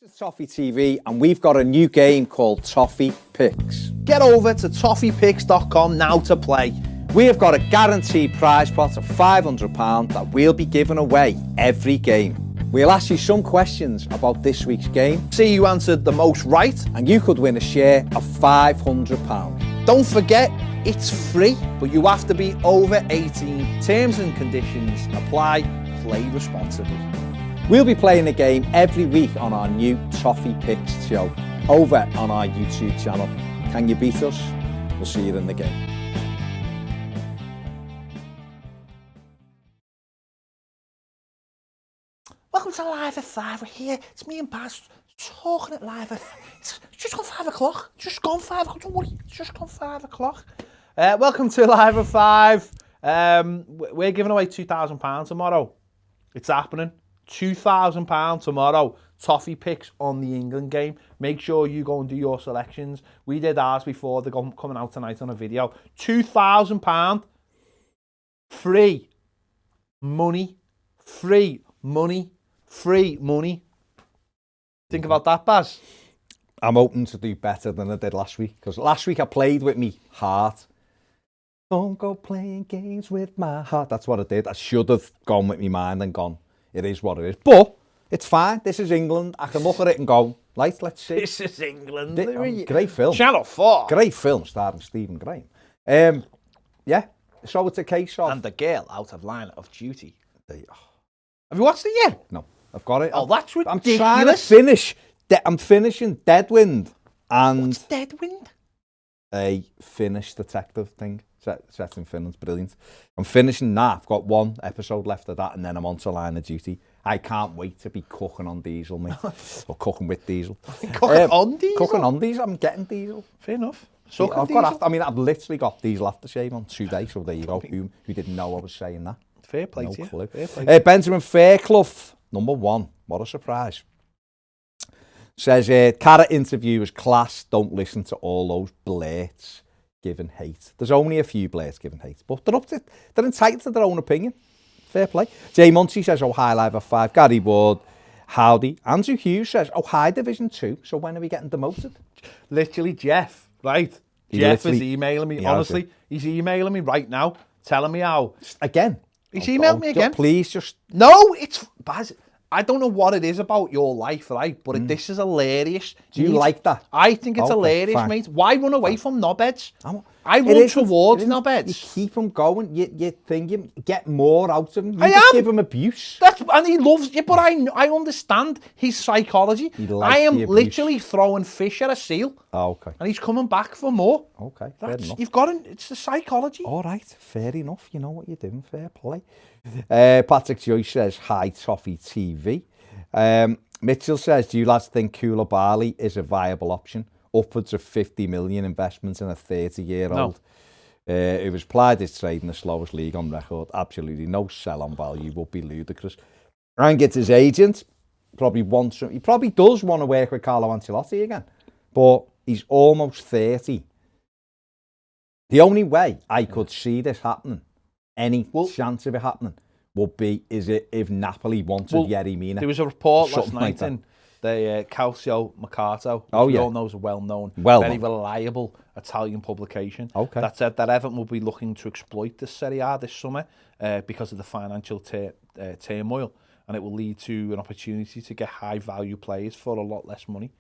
This is Toffee TV and we've got a new game called Toffee Picks. Get over to toffeepicks.com now to play. We have got a guaranteed prize pot of £500 that we'll be giving away every game. We'll ask you some questions about this week's game. See who answered the most right and you could win a share of £500. Don't forget, it's free, but you have to be over 18. Terms and conditions apply. Play responsibly. We'll be playing the game every week on our new Toffee Picks show over on our YouTube channel. Can you beat us? We'll see you in the game. Welcome to Live at 5. We're here. It's me and Baz talking at Live at 5. It's just gone 5 o'clock. Just gone 5 o'clock. Don't worry. It's just gone 5 o'clock. Welcome to Live at 5. We're giving away £2,000 tomorrow. It's happening. £2,000 tomorrow. Toffee Picks on the England game. Make sure you go and do your selections. We did ours before. They're coming out tonight on a video. £2,000. Free money. Free money. Free money. Think about that, Baz. I'm hoping to do better than I did last week, because last week I played with me heart. Don't go playing games with my heart. That's what I did. I should have gone with my mind and gone, it is what it is. But it's fine. This is England. I can look at it and go, right, let's see. This is England. Great film. Channel 4. Great film starring Stephen Graham. Yeah, so it's a case of... And the girl out of line of duty. Oh. Have you watched it yet? No, I've got it. Oh, that's ridiculous. I'm trying to finish. I'm finishing Deadwind and... What's Deadwind? A Finnish detective thing set in Finland. Brilliant. I'm finishing that. I've got one episode left of that and then I'm on to Line of Duty. I can't wait to be cooking on diesel, mate. Or cooking with diesel. Cooking on diesel? Cooking on diesel. I'm getting diesel. Fair enough. I've literally got diesel aftershave on today, so there you go. Who didn't know I was saying that? Fair play no to clue. you. Fair play. Benjamin Fairclough, number 1. What a surprise. Says, Cara interview was class. Don't listen to all those blurts giving hate. There's only a few blurts giving hate, but they're entitled to their own opinion. Fair play. Jay Muncie says, oh, hi, Live at 5. Gary Ward, howdy. Andrew Hughes says, oh, hi, Division 2. So when are we getting demoted? Literally, Jeff, right? Jeff is emailing me. Honestly, he's emailing me right now, telling me how. Again? He's emailed me again. Please just... No, it's... Baz, I don't know what it is about your life, right? But this is hilarious. Do you like that? I think it's hilarious, fine. Mate. Why run away from knobheads? I run towards knobheads. You keep them going. You think you get more out of them. You give them abuse. And he loves it, but I understand his psychology. I am literally throwing fish at a seal. Oh, okay. And he's coming back for more. Okay, fair enough. You've got it. It's the psychology. All right, fair enough. You know what you're doing. Fair play. Patrick Joyce says, hi, Toffee TV. Mitchell says, do you lads think Koulibaly is a viable option? Upwards of 50 million investment in a 30-year-old. No. Who has plied his trade in the slowest league on record. Absolutely no sell-on value. Would be ludicrous. And get his agent. He probably does want to work with Carlo Ancelotti again. But he's almost 30. The only way I could see this happening, any chance of it happening, would be if Napoli wanted Yerry Mina. There was a report last night in the Calcio Mercato, which we all know is a well-known, very reliable Italian publication, that said that Everton will be looking to exploit the Serie A this summer because of the financial turmoil, and it will lead to an opportunity to get high-value players for a lot less money.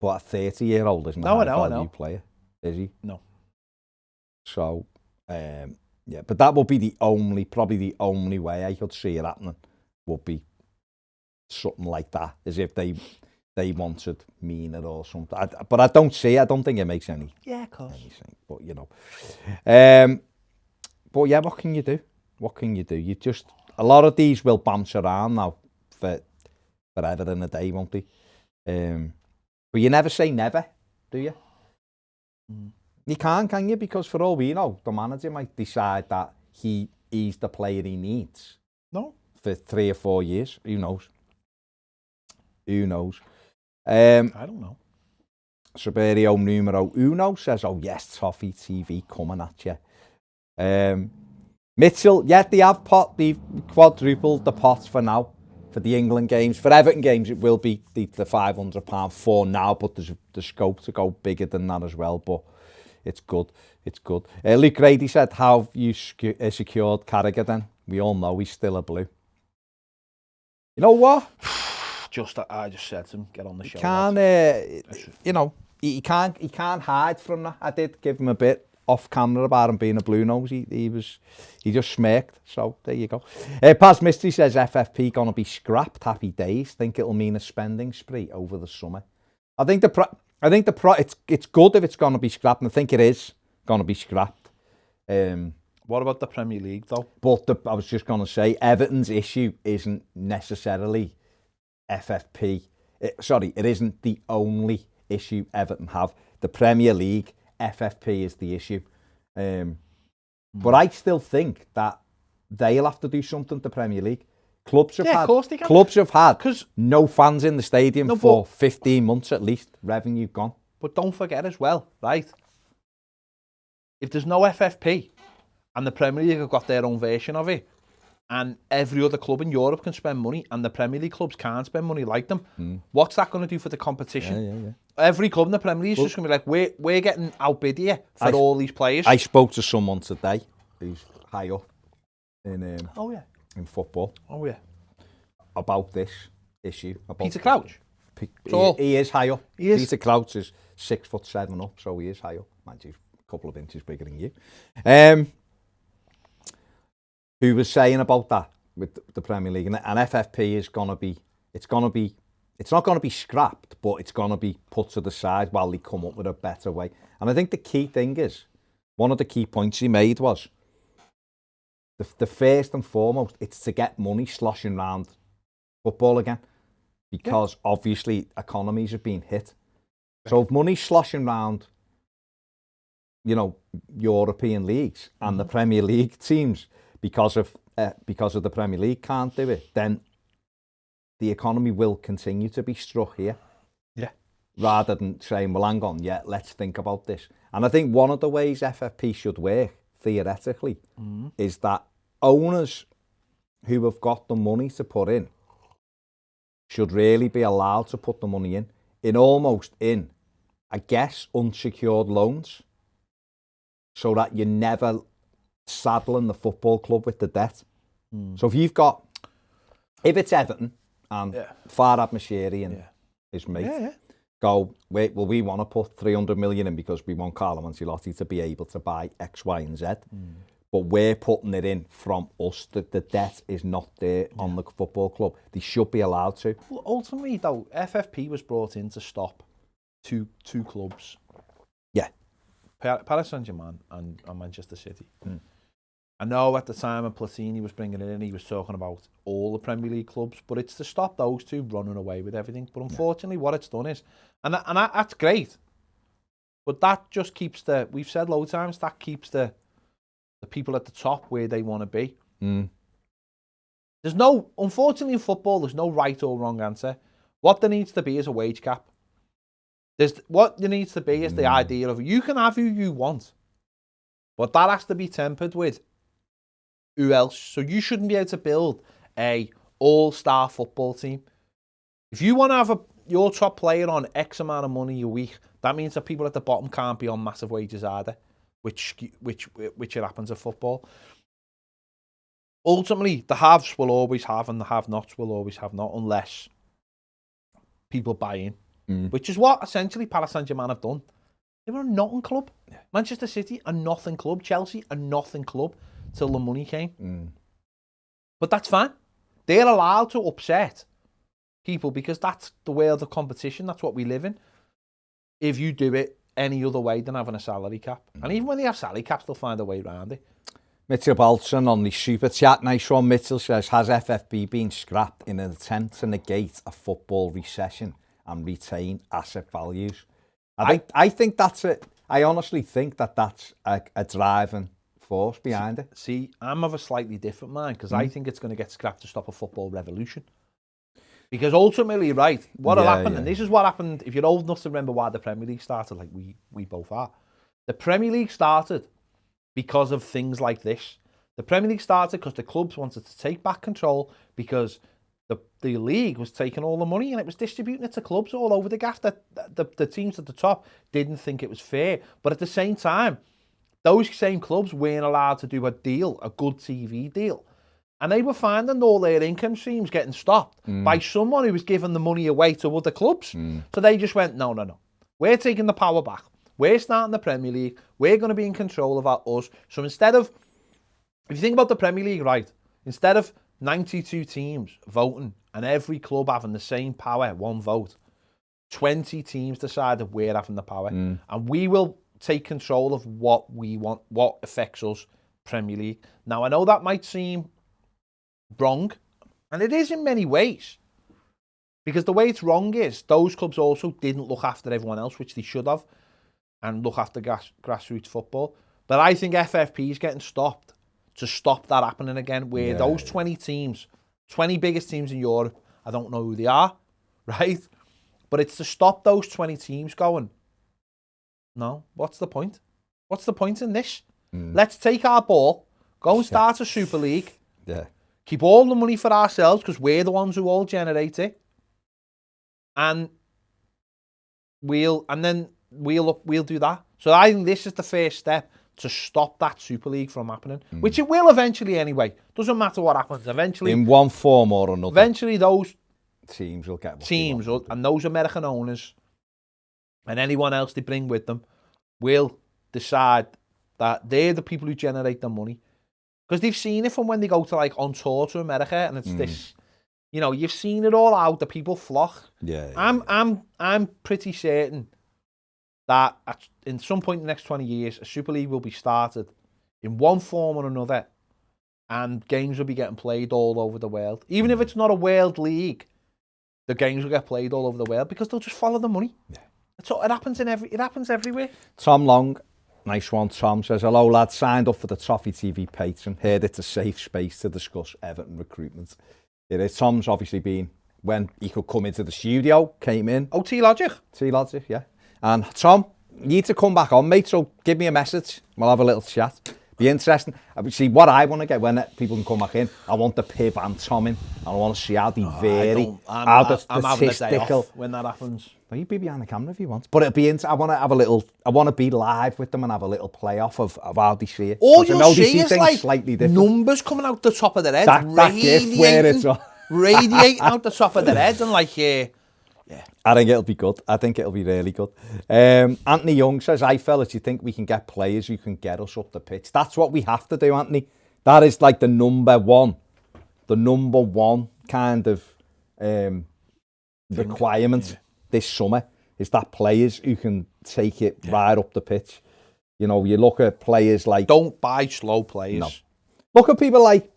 But a 30-year-old isn't a high-value player, is he? No. So, yeah, but that would be probably the only way I could see it happening, would be something like that, as if they wanted Mina or something. But I don't see it. I don't think it makes any. Yeah, of course. Anything, but you know. But yeah, what can you do? What can you do? A lot of these will bounce around now forever and a day, won't they? But you never say never, do you? You can't, can you? Because for all we know, the manager might decide that he's the player he needs. No. For 3 or 4 years. Who knows? Who knows? I don't know. Saberio numero uno says, oh yes, Toffee TV coming at you. Mitchell, yeah, they've quadrupled the pots for now. for the England games. For Everton games, it will be the £500 for now, but there's the scope to go bigger than that as well. But it's good. It's good. Luke Grady said, how have you secured Carragher then? We all know he's still a blue. You know what? I just said to him, get on the show. He can't hide from that. I did give him a bit off camera about him being a blue nose. He just smirked. So there you go. Paz Mystery says FFP gonna be scrapped. Happy days. Think it'll mean a spending spree over the summer. I think it's good if it's gonna be scrapped, and I think it is gonna be scrapped. What about the Premier League though? But I was just gonna say Everton's issue isn't necessarily FFP. It isn't the only issue Everton have. The Premier League, FFP is the issue. But I still think that they'll have to do something to Premier League. Clubs have had no fans in the stadium for 15 months at least. Revenue gone. But don't forget as well, right? If there's no FFP and the Premier League have got their own version of it, and every other club in Europe can spend money, and the Premier League clubs can't spend money like them, what's that going to do for the competition? Yeah. Every club in the Premier League is just going to be like, we're getting outbid here for all these players. I spoke to someone today who's high up in football. Oh yeah. About this issue. About Peter Crouch? He is high up. Peter Crouch is 6'7" up, so he is high up. Mind you, a couple of inches bigger than you. Who was saying about that with the Premier League, and FFP is going to be, it's not going to be scrapped, but it's going to be put to the side while they come up with a better way. And I think the key thing is, one of the key points he made was, the first and foremost, it's to get money sloshing around football again, because obviously economies have been hit. So if money's sloshing around, European leagues and the Premier League teams, because of the Premier League can't do it, then the economy will continue to be struck here. Yeah. Rather than saying, well, hang on, let's think about this. And I think one of the ways FFP should work, theoretically, is that owners who have got the money to put in should really be allowed to put the money in, I guess, unsecured loans, so that you're never saddling the football club with the debt. So if it's Everton and Farhad Moshiri and his mate go, wait, well, we want to put 300 million in because we want Carlo Ancelotti to be able to buy X, Y, and Z, but we're putting it in from us. That the debt is not there on the football club. They should be allowed to. Well, ultimately, though, FFP was brought in to stop two clubs. Yeah. Paris Saint-Germain and Manchester City. I know at the time when Platini was bringing it in, he was talking about all the Premier League clubs, but it's to stop those two running away with everything. But unfortunately, what it's done is, and that's great, but that just keeps we've said loads of times, that keeps the people at the top where they want to be. Unfortunately in football, there's no right or wrong answer. What there needs to be is a wage cap. What there needs to be is the idea of, you can have who you want, but that has to be tempered with who else. So you shouldn't be able to build a all-star football team. If you want to have your top player on X amount of money a week, that means that people at the bottom can't be on massive wages either, which it happens at football. Ultimately, the haves will always have and the have-nots will always have not, unless people buy in, which is what essentially Paris Saint-Germain have done. They were a nothing club. Manchester City, a nothing club. Chelsea, a nothing club till the money came. But that's fine. They're allowed to upset people because that's the world of competition. That's what we live in. If you do it any other way than having a salary cap. And even when they have salary caps, they'll find a way around it. Mitchell Balson on the super chat. Nice one. Mitchell says, has FFP been scrapped in an attempt to negate a football recession and retain asset values? I think that's it. I honestly think that's a driving force behind it. See, I'm of a slightly different mind because I think it's going to get scrapped to stop a football revolution. Because ultimately, right, what'll happen, and this is what happened, if you're old enough to remember why the Premier League started, like we both are. The Premier League started because of things like this. The Premier League started because the clubs wanted to take back control because the league was taking all the money and it was distributing it to clubs all over the gaff. That the teams at the top didn't think it was fair. But at the same time, those same clubs weren't allowed to do a good TV deal. And they were finding all their income streams getting stopped by someone who was giving the money away to other clubs. So they just went, no. We're taking the power back. We're starting the Premier League. We're going to be in control of us. So instead of, if you think about the Premier League, right, instead of 92 teams voting and every club having the same power, one vote, 20 teams decided we're having the power. And we will take control of what we want, what affects us, Premier League. Now, I know that might seem wrong, and it is in many ways, because the way it's wrong is those clubs also didn't look after everyone else, which they should have, and look after grassroots football. But I think FFP is getting stopped to stop that happening again, where those 20 teams, 20 biggest teams in Europe, I don't know who they are, right? But it's to stop those 20 teams going, no, what's the point? What's the point in this? Let's take our ball, go and start a Super League, keep all the money for ourselves because we're the ones who all generate it, and we'll do that. So I think this is the first step to stop that Super League from happening, which it will eventually anyway. Doesn't matter what happens. Eventually, in one form or another, eventually those teams will get teams and those American owners and anyone else they bring with them will decide that they're the people who generate the money. Because they've seen it from when they go to on tour to America, and it's this, you've seen it all out. The people flock. I'm pretty certain that in some point in the next 20 years, a Super League will be started in one form or another, and games will be getting played all over the world. Even if it's not a world league, the games will get played all over the world because they'll just follow the money. It happens everywhere. Tom Long. Nice one, Tom says, hello lads, signed up for the Toffee TV patron, heard it's a safe space to discuss Everton recruitment. It is. Tom's obviously been, when he could come into the studio, came in. Oh, T-Logic, yeah. And Tom, you need to come back on, mate, so give me a message, we'll have a little chat. Be interesting. See, what I want to get when people can come back in, I want the Piv and Tom in, and I want to see how they vary, how the I'm having a day statistical... off when that happens. Well, you be behind the camera if you want. But it'll be I want to have a little, I want to be live with them and have a little playoff of how they see it. All you'll see is like slightly different. Numbers coming out the top of their head, that gift where it's radiating out the top of their head, and I think it'll be good. I think it'll be really good. Anthony Young says, hi fellas, do you think we can get players who can get us up the pitch? That's what we have to do, Anthony. That is like the number one kind of requirement this summer, is that players who can take it right up the pitch. You look at players like... Don't buy slow players. No. Look at people like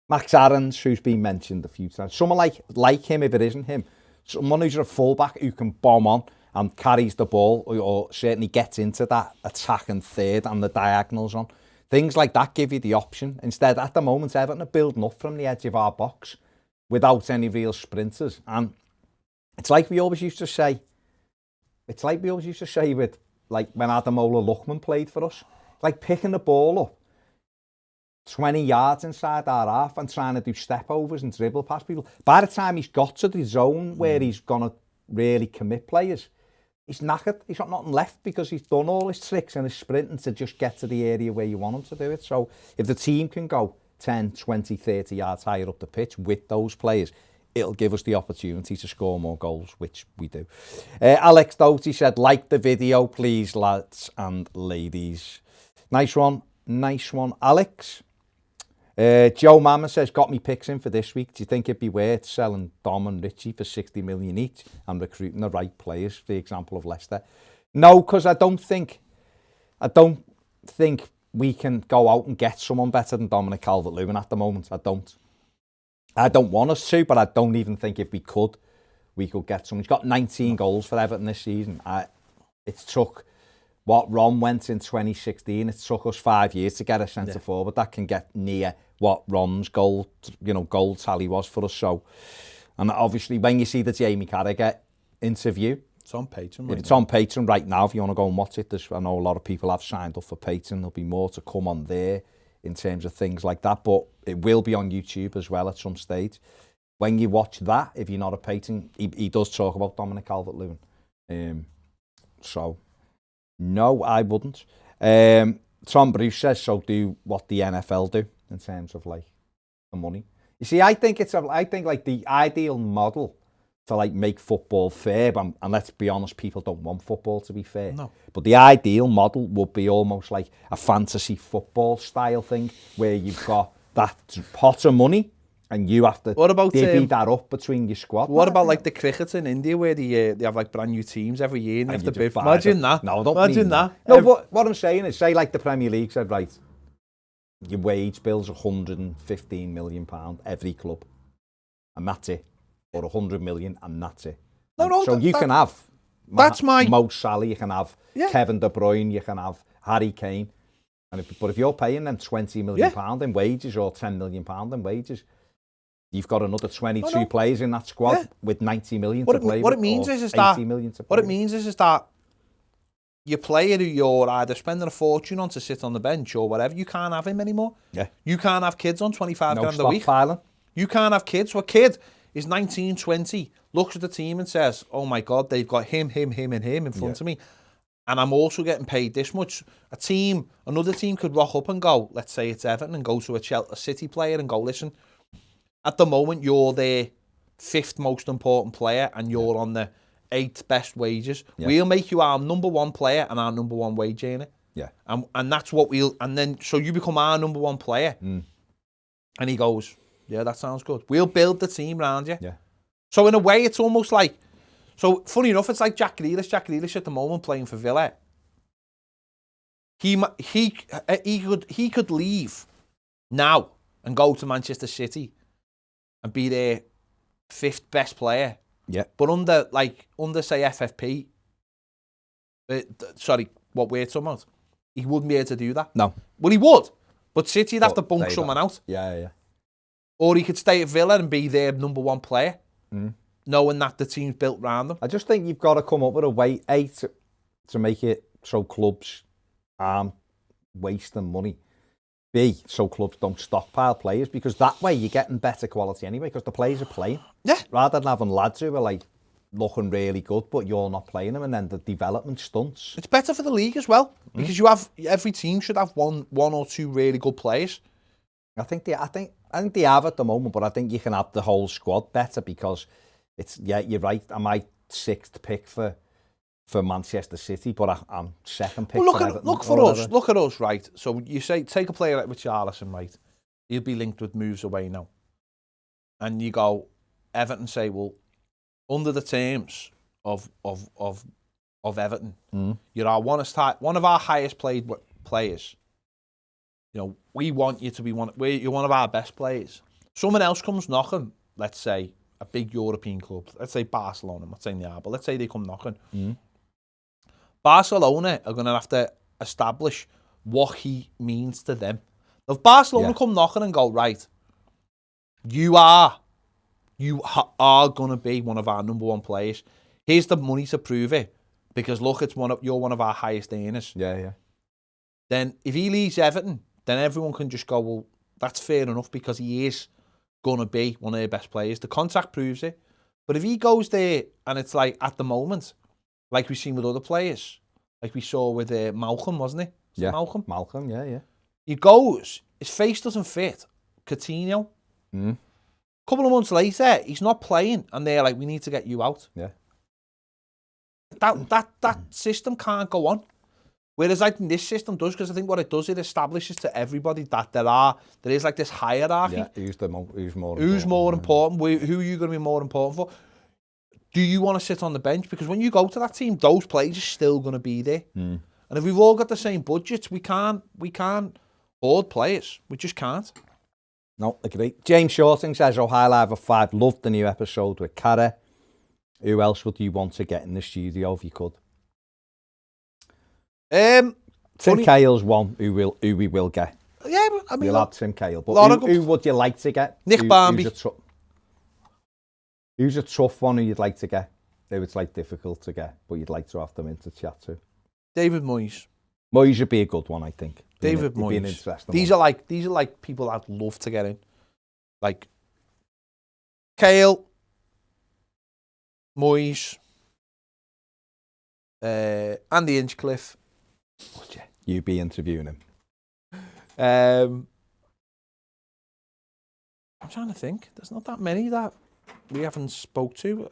Max Aarons, who's been mentioned a few times. Someone like him, if it isn't him. Someone who's a fullback who can bomb on and carries the ball, or certainly gets into that attacking third and the diagonals on. Things like that give you the option. Instead, at the moment, Everton are building up from the edge of our box without any real sprinters. And it's like we always used to say with, when Adamola Luckman played for us, like picking the ball up 20 yards inside our half and trying to do step overs and dribble past people. By the time he's got to the zone where he's going to really commit players, he's knackered. He's got nothing left because he's done all his tricks and his sprinting to just get to the area where you want him to do it. So if the team can go 10, 20, 30 yards higher up the pitch with those players, it'll give us the opportunity to score more goals, which we do. Alex Doty said, like the video, please, lads and ladies. Nice one, Alex. Joe Mama says, got me picks in for this week. Do you think it'd be worth selling Dom and Richie for 60 million each and recruiting the right players, for the example of Leicester? No, because I don't think we can go out and get someone better than Dominic Calvert-Lewin at the moment. I don't want us to, but I don't even think if we could get someone. He's got 19 goals for Everton this season. It took what Ron went in 2016. It took us 5 years to get a centre forward that can get near what Ron's goal tally was for us. So, and obviously when you see the Jamie Carragher interview, it's on Patreon. It's on Patreon right now. If you want to go and watch it, I know a lot of people have signed up for Patreon. There'll be more to come on there in terms of things like that, but it will be on YouTube as well at some stage. When you watch that, if you're not a patron, he does talk about Dominic Calvert-Lewin. So, no, I wouldn't. Tom Bruce says, so do what the NFL do in terms of like the money. You see, I think like the ideal model to like make football fair, and let's be honest, people don't want football to be fair. No. But the ideal model would be almost like a fantasy football style thing where you've got that pot of money and you have to divvy that up between your squad. What about like the cricket in India where they have like brand new teams every year and you have to bid? Imagine that. No, don't imagine that. No, but what I'm saying is, say like the Premier League said, right, your wage bill's £115 million every club, and that's it. Or 100 million, and that's it. No, so you can have Mo Salah, you can have Kevin De Bruyne, you can have Harry Kane. But if you're paying them £20 million in wages or £10 million in wages, you've got another 22 players in that squad with 90 million to play with. What it means is that your player who you're either spending a fortune on to sit on the bench or whatever, you can't have him anymore. Yeah. You can't have kids on 25 grand a week. Stockpiling. You can't have kids. So a kid is 19, 20, looks at the team and says, oh my God, they've got him, and him in front of me. And I'm also getting paid this much. Another team could rock up and go, let's say it's Everton, and go to a City player and go, listen, at the moment you're their 5th most important player and you're on the 8th best wages. Yeah. We'll make you our number 1 player and our number 1 wage earner. Yeah. And that's what so you become our number 1 player. Mm. And he goes, yeah, that sounds good. We'll build the team around you. Yeah. So in a way, it's almost like, so funny enough, it's like Jack Grealish. Jack Grealish at the moment playing for Villa. He could leave now and go to Manchester City and be their 5th best player. Yeah. But under say FFP, what we're talking about, he wouldn't be able to do that. No. Well, he would, but City'd have to bunk someone out. Yeah. Or he could stay at Villa and be their number 1 player, knowing that the team's built around them. I just think you've got to come up with a way, to make it so clubs aren't wasting money. B, so clubs don't stockpile players, because that way you're getting better quality anyway, because the players are playing. Yeah. Rather than having lads who are like looking really good, but you're not playing them, and then the development stunts. It's better for the league as well, because every team should have one or two really good players. I think they have at the moment, but I think you can have the whole squad better, because you're right. I'm my 6th pick for Manchester City, but I'm 2nd pick. Well, look at us, right? So you say take a player like Richarlison, right? He'll be linked with moves away now, and you go Everton say, well, under the terms of Everton, you're one of our highest paid players. You know, we want you to be you're one of our best players. Someone else comes knocking, let's say a big European club, let's say Barcelona, I'm not saying they are, but let's say they come knocking. Barcelona are going to have to establish what he means to them. If Barcelona come knocking and go, right, you are going to be one of our number 1 players. Here's the money to prove it, because look, you're one of our highest earners. Yeah. Then if he leaves Everton, then everyone can just go, well, that's fair enough, because he is going to be one of their best players. The contract proves it. But if he goes there and it's like at the moment, like we've seen with other players, like we saw with Malcolm, wasn't it? Malcolm, yeah. He goes, his face doesn't fit. Coutinho. A couple of months later, he's not playing, and they're like, we need to get you out. Yeah. That system can't go on. Whereas I think this system does, because I think what it does, it establishes to everybody that there is like this hierarchy. Yeah, who's more important? Who are you going to be more important for? Do you want to sit on the bench? Because when you go to that team, those players are still going to be there. And if we've all got the same budgets, we can't hoard players. We just can't. No, agree. James Shorting says, High Live 5, loved the new episode with Cara. Who else would you want to get in the studio if you could? Tim Cahill's one who we will get. Yeah, I mean, we'll have Tim Cahill. But who would you like to get? Nick Barmby. Who's a tough one who you'd like to get? Who it's like difficult to get, but you'd like to have them in to chat to? David Moyes. Moyes would be a good one, I think. David He'd be an Moyes. interesting These one. are like people I'd love to get in. Like Kale, Moyes, Andy Hinchcliffe. Would you? You'd be interviewing him. I'm trying to think. There's not that many that we haven't spoke to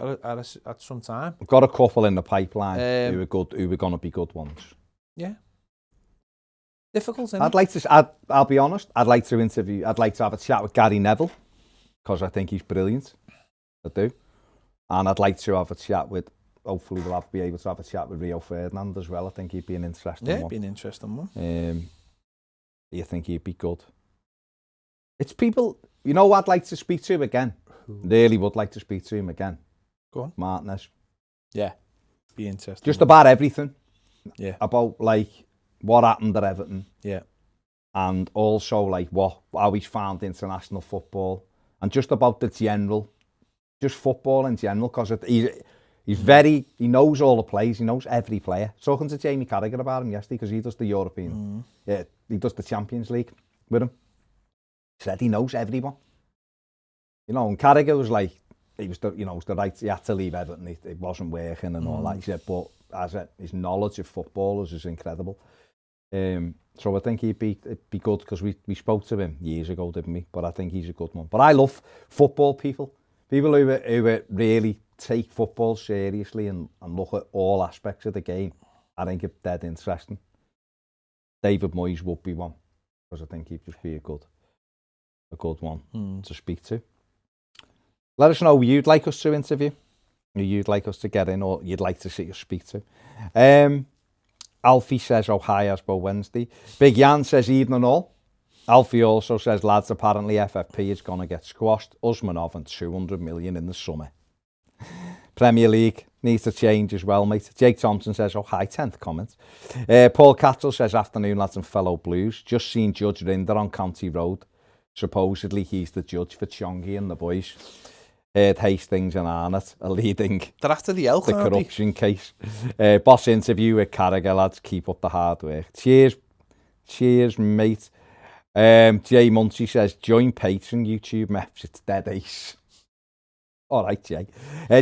at some time. We've got a couple in the pipeline who were going to be good ones. Yeah. Difficult, isn't I'd like to. I'll be honest. I'd like to have a chat with Gary Neville because I think he's brilliant. I do, and I'd like to have a chat with. Hopefully, we'll be able to have a chat with Rio Ferdinand as well. I think he'd be an interesting one. Yeah, be an interesting one. You think he'd be good? It's people. You know, I'd like to speak to him again. Really would like to speak to him again. Go on, Martinez. Yeah, be interesting. Just about everything. Yeah. About like what happened at Everton. Yeah. And also like how he's found international football, and just about the general, just football in general, because he knows all the players, he knows every player. Talking to Jamie Carragher about him yesterday, because he does the European, he does the Champions League with him. He said he knows everyone. You know, and Carragher was like, he was the right, he had to leave Everton, it wasn't working and all that. He said, but his knowledge of footballers is incredible. So I think it'd be good, because we spoke to him years ago, didn't we? But I think he's a good one. But I love football people who really take football seriously and look at all aspects of the game. I think it's dead interesting. David Moyes would be one, because I think he'd just be a good one to speak to. Let us know who you'd like us to interview, who you'd like us to get in, or you'd like to see us speak to. Alfie says, oh, hi, Asbo Wednesday. Big Jan says, evening all. Alfie also says, lads, apparently FFP is going to get squashed. Usmanov and 200 million in the summer. Premier League needs to change as well, mate. Jake Thompson says, oh, hi, 10th comment. Paul Cattle says, afternoon, lads and fellow Blues. Just seen Judge Rinder on County Road. Supposedly, he's the judge for Chongi and the boys. Heard Hastings and Arnott are leading They're after the elk, the corruption case. Boss interview with Carragher, lads. Keep up the hard work. Cheers, mate. Jay Muncie says, join Patreon, YouTube maps. It's dead ace. All right, Jay.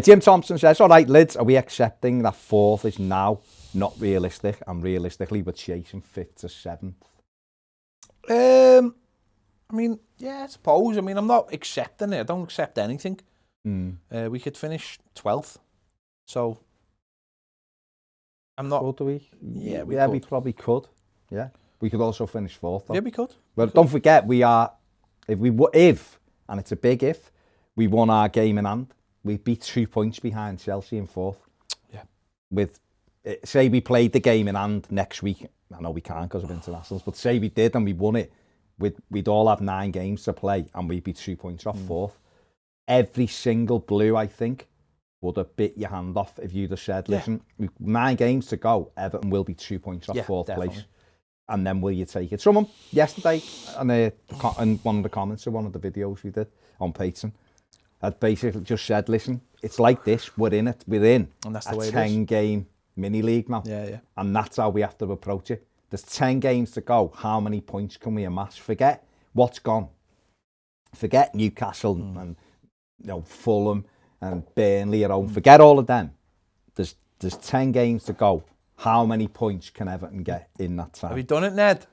Jim Thompson says, all right, Lids, are we accepting that 4th is now not realistic, and realistically we're chasing 5th to 7th? I mean, yeah, I suppose. I mean, I'm not accepting it. I don't accept anything. We could finish 12th. So, I'm not... Could we? Yeah, we yeah, could. we probably could. Yeah. We could also finish 4th, though. Yeah, we could. But don't forget, if, and it's a big if, we won our game in hand, we'd be 2 points behind Chelsea in 4th. Yeah. Say we played the game in hand next week. I know we can't because of internationals, but say we did and we won it, we'd all have 9 games to play and we'd be 2 points off 4th. Every single Blue, I think, would have bit your hand off if you'd have said, listen, 9 games to go, Everton will be 2 points off 4th place. And then will you take it? Someone yesterday, in one of the comments of one of the videos we did on Patreon, had basically just said, listen, it's like this, we're in. And that's the way a it is. 10-game mini-league now. Yeah. And that's how we have to approach it. There's 10 games to go. How many points can we amass? Forget what's gone. Forget Newcastle and Fulham and Burnley at home. Forget all of them. There's 10 games to go. How many points can Everton get in that time? Have you done it, Ned?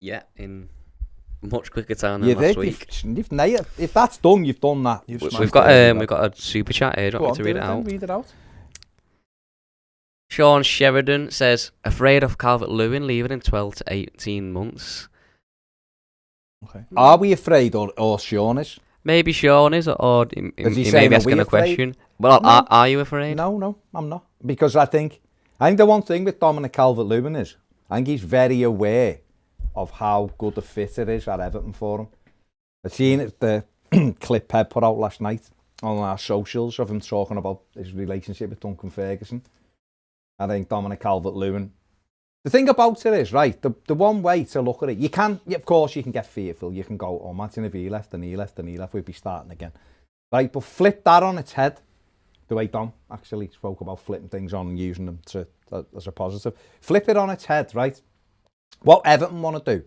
Yeah, in much quicker time than last week. You've nailed. If that's done, you've done that. We've got a super chat here. Do you want me to read it out? Read it out. Sean Sheridan says, afraid of Calvert-Lewin leaving in 12 to 18 months. Okay. Are we afraid, or Sean is? Maybe Sean is, or he may be asking a question. Well, No. are you afraid? No, I'm not. Because I think the one thing with Dominic Calvert-Lewin is, I think he's very aware of how good a fit it is at Everton for him. I've seen it, the clip Pep put out last night on our socials of him talking about his relationship with Duncan Ferguson. I think Dominic Calvert-Lewin. The thing about it is, right, the one way to look at it, of course you can get fearful. You can go, oh, imagine if he left, we'd be starting again. Right, but flip that on its head, the way Dom actually spoke about flipping things on and using them to as a positive. Flip it on its head, right? What Everton want to do,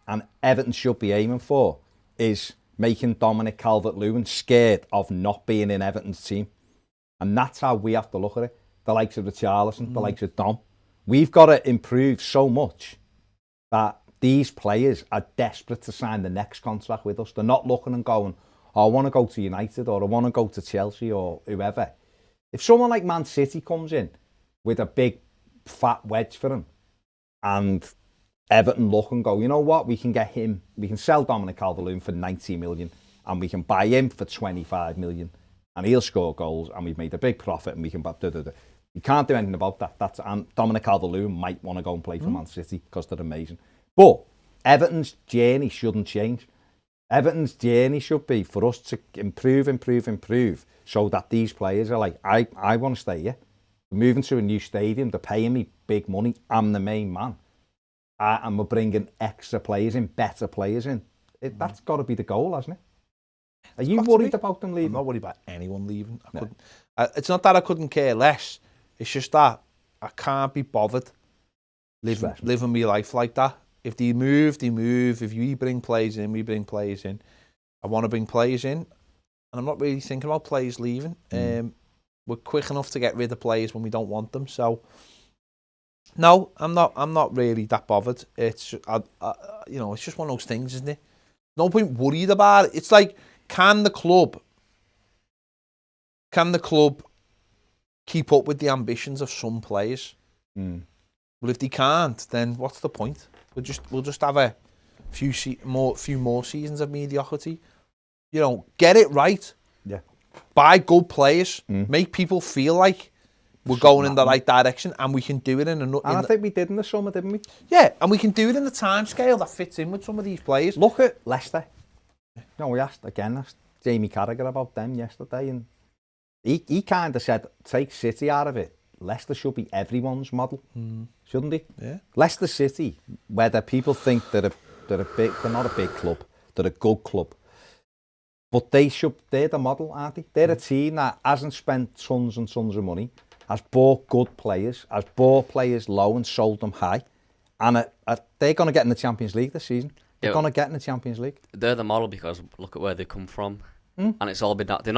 and Everton should be aiming for, is making Dominic Calvert-Lewin scared of not being in Everton's team. And that's how we have to look at it. The likes of Richarlison, the likes of Dom. We've got to improve so much that these players are desperate to sign the next contract with us. They're not looking and going, oh, I want to go to United or I want to go to Chelsea or whoever. If someone like Man City comes in with a big fat wedge for him and Everton look and go, you know what, we can get him, we can sell Dominic Calvert-Lewin for 90 million and we can buy him for 25 million and he'll score goals and we've made a big profit and we can... You can't do anything about that. And Dominic Calvert-Lewin might want to go and play for Man City because they're amazing. But Everton's journey shouldn't change. Everton's journey should be for us to improve so that these players are like, I want to stay here. We're moving to a new stadium. They're paying me big money. I'm the main man. And we're bringing extra players in, better players in. That's got to be the goal, hasn't it? Are you worried about them leaving? I'm not worried about anyone leaving. It's not that I couldn't care less. It's just that I can't be bothered living my life like that. If they move, they move. If we bring players in, we bring players in. I want to bring players in, and I'm not really thinking about players leaving. We're quick enough to get rid of players when we don't want them. So, no, I'm not really that bothered. It's it's just one of those things, isn't it? No point worried about it. It's like, can the club keep up with the ambitions of some players? Well, if they can't, then what's the point? We'll just have a few more seasons of mediocrity. Get it right. Yeah. Buy good players. Make people feel like we're going in the right direction, and we can do it I think we did in the summer, didn't we? Yeah, and we can do it in the time scale that fits in with some of these players. Look at Leicester. We asked Jamie Carragher about them yesterday, and he kind of said, take City out of it. Leicester should be everyone's model, shouldn't he? Yeah. Leicester City, whether people think they're not a big club, they're a good club, but they're the model, aren't they? They're a team that hasn't spent tons and tons of money, has bought good players, has bought players low and sold them high, and they're going to get in the Champions League this season. They're going to get in the Champions League. They're the model because look at where they come from, and it's all been that they've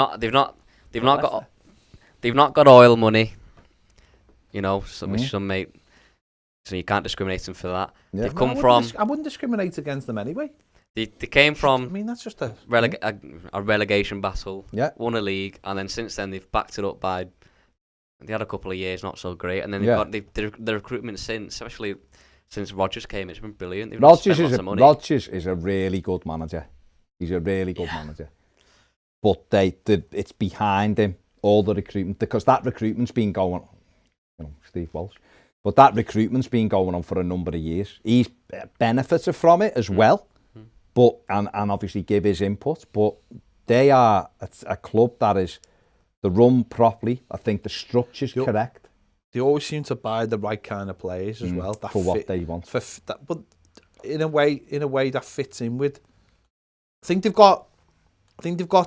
not got oil money. Which some mate, so you can't discriminate them for that. Yeah. They've come from. I wouldn't discriminate against them anyway. They came from. I mean, that's just a relegation battle. Yeah. Won a league, and then since then they've backed it up by. They had a couple of years not so great, and then they've got the recruitment since, especially since Rodgers came. It's been brilliant. Rodgers is a really good manager. He's a really good manager, but it's behind him all the recruitment because that recruitment's been going. Steve Welsh. But that recruitment's been going on for a number of years. He's benefited from it as well, but and obviously give his input. But they are a club that is run properly. I think the structure's correct. They always seem to buy the right kind of players as well. For what they want. But in a way that fits in with. I think they've got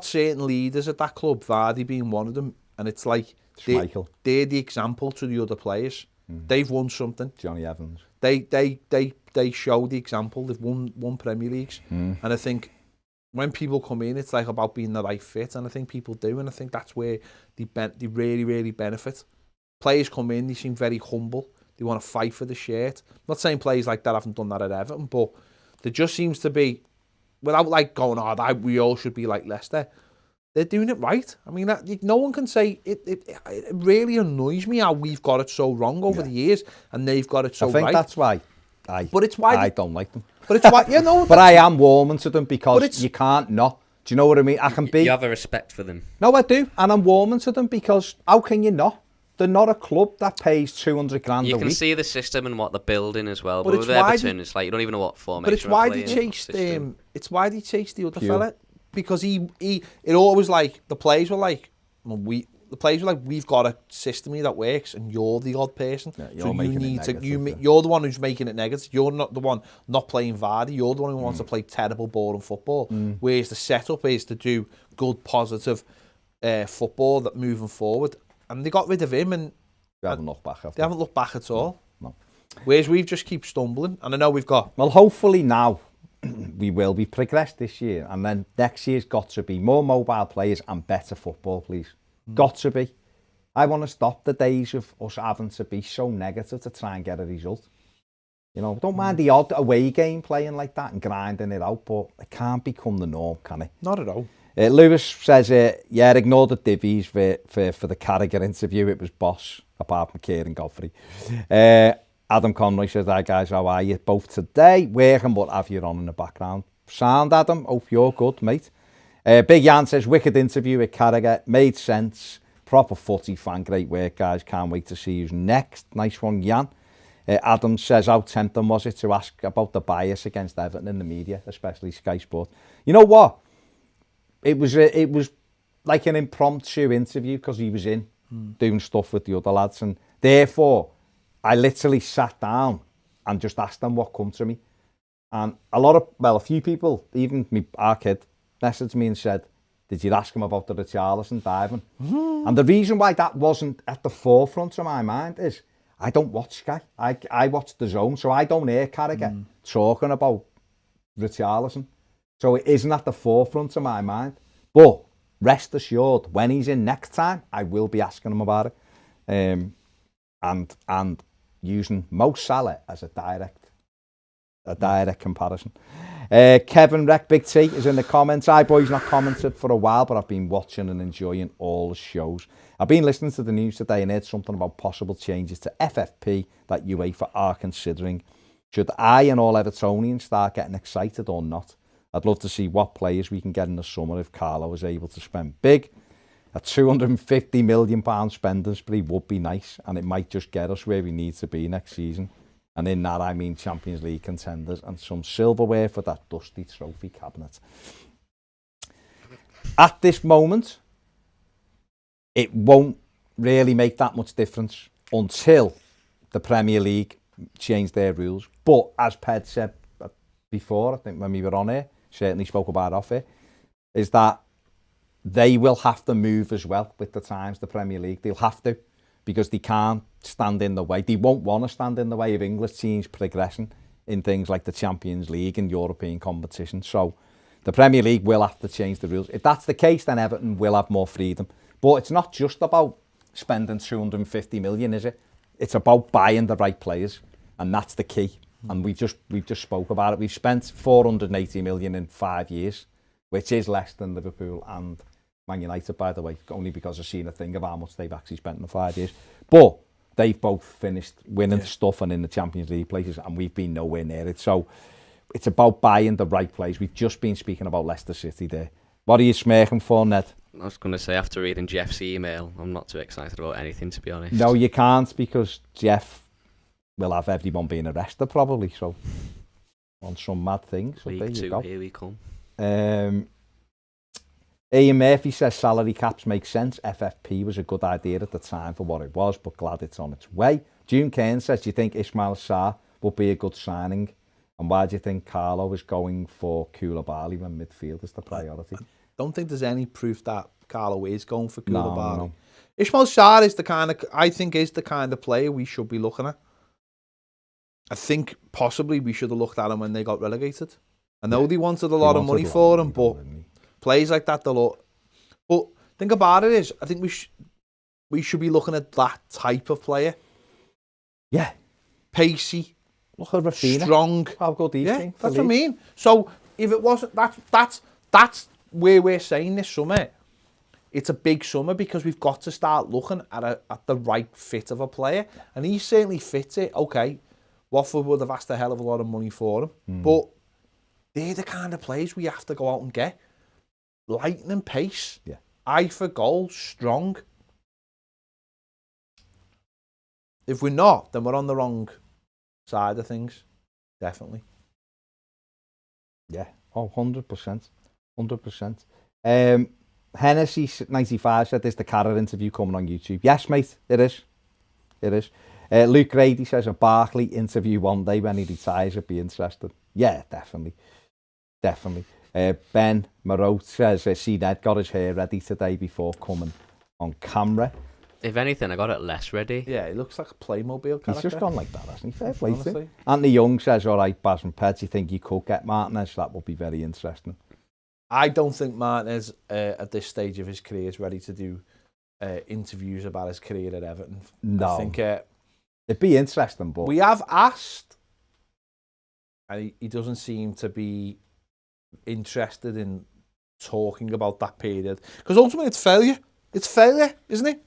certain leaders at that club. Vardy being one of them, and it's like. They're the example to the other players. They've won something. Johnny Evans. They show the example. They've won Premier Leagues. And I think when people come in, it's like about being the right fit. And I think people do. And I think that's where they really, really benefit. Players come in, they seem very humble. They want to fight for the shirt. I'm not saying players like that haven't done that at Everton, but there just seems to be, without like going, we all should be like Leicester. They're doing it right. I mean, no one can say it. It really annoys me how we've got it so wrong over the years, and they've got it so right. I think that's why. I don't like them. But it's why, but I am warming to them because you can't not. Do you know what I mean? I can be. You have a respect for them. No, I do, and I'm warming to them because how can you not? They're not a club that pays 200 grand a week. You can see the system and what they're building as well. But with Everton, it's like you don't even know what formation. But it's why they chased It's why they chased the other fella. Because it always like the players were like, we've got a system here that works, and you're the odd person. Yeah, so you're the one who's making it negative. You're not the one not playing Vardy. You're the one who wants to play terrible boring football. Whereas the setup is to do good, positive football that moving forward. And they got rid of him, and They haven't looked back. They haven't looked back at all. No. Whereas we've just keep stumbling. And I know we've got... Well, hopefully now we will be progressed this year. And then next year's got to be more mobile players and better football, please. Got to be. I want to stop the days of us having to be so negative to try and get a result. You know, don't mind the odd away game playing like that and grinding it out, but it can't become the norm, can it? Not at all. Lewis says, yeah, ignore the divvies for the Carragher interview. It was boss, apart from Kieran Godfrey. Adam Conroy says, hi guys, how are you? Both today, working, but have you on in the background. Sound, Adam? Hope you're good, mate. Big Jan says, wicked interview with Carragher. Made sense. Proper footy fan. Great work, guys. Can't wait to see you next. Nice one, Jan. Adam says, how tempting was it to ask about the bias against Everton in the media, especially Sky Sport? You know what? It was like an impromptu interview because he was in doing stuff with the other lads, and therefore I literally sat down and just asked them what come to me. And a few people, even our kid, messaged me and said, did you ask him about the Richarlison diving? And the reason why that wasn't at the forefront of my mind is I don't watch Sky. I watch The Zone, so I don't hear Carragher talking about Richarlison. So it isn't at the forefront of my mind. But rest assured, when he's in next time, I will be asking him about it. And using Mo Salah as a direct comparison. Kevin Reck Big T is in the comments. Hi boys, not commented for a while, but I've been watching and enjoying all the shows. I've been listening to the news today and heard something about possible changes to FFP that UEFA are considering. Should I and all Evertonians start getting excited or not? I'd love to see what players we can get in the summer if Carlo is able to spend big. A £250 million spending spree would be nice, and it might just get us where we need to be next season. And in that, I mean Champions League contenders and some silverware for that dusty trophy cabinet. At this moment, it won't really make that much difference until the Premier League change their rules. But as Ped said before, I think when we were on here, certainly spoke about off here, is that they will have to move as well with the times, the Premier League. They'll have to, because they can't stand in the way. They won't want to stand in the way of English teams progressing in things like the Champions League and European competition. So the Premier League will have to change the rules. If that's the case, then Everton will have more freedom. But it's not just about spending 250 million, is it? It's about buying the right players, and that's the key. And we've just spoke about it. We've spent 480 million in 5 years, which is less than Liverpool and Man United, by the way, only because I've seen a thing of how much they've actually spent in the 5 years. But they've both finished winning stuff and in the Champions League places, and we've been nowhere near it. So it's about buying the right players. We've just been speaking about Leicester City there. What are you smirking for, Ned? I was going to say, after reading Jeff's email, I'm not too excited about anything, to be honest. No, you can't, because Jeff will have everyone being arrested probably, so on some mad thing. So Week 2, here we come. Ian Murphy says salary caps make sense. FFP was a good idea at the time for what it was, but glad it's on its way. June Cairn says, do you think Ismail Sarr would be a good signing? And why do you think Carlo is going for Koulibaly when midfield is the priority? I don't think there's any proof that Carlo is going for Koulibaly. No. Ismail Sarr is the kind of player we should be looking at. I think possibly we should have looked at him when they got relegated. I know they wanted a lot of money for him, but players like that, but think about it is, I think we should be looking at that type of player. Yeah. Pacey. Look at Rafinha. Strong. How good he's been. That's what I mean. So if it wasn't, that's where we're saying this summer. It's a big summer because we've got to start looking at the right fit of a player. And he certainly fits it. Okay, Watford would have asked a hell of a lot of money for him. But they're the kind of players we have to go out and get. Lightning pace. Yeah. Eye for goal. Strong. If we're not, then we're on the wrong side of things. Definitely. Yeah. Oh, 100%. 100%. Hennessy 95 said there's the Carragher interview coming on YouTube. Yes, mate, it is. It is. Luke Grady says a Barkley interview one day when he retires would be interesting. Yeah, definitely. Ben Marot says, see Ned got his hair ready today before coming on camera. If anything, I got it less ready. Yeah, he looks like a Playmobil character. He's just gone like that, hasn't he? Fair play to him. Honestly. Anthony Young says, all right, Baz and Peds, you think you could get Martinez? That would be very interesting. I don't think Martinez at this stage of his career is ready to do interviews about his career at Everton. No. I think it'd be interesting, but we have asked, and he doesn't seem to be interested in talking about that period. Because ultimately it's failure. It's failure, isn't it?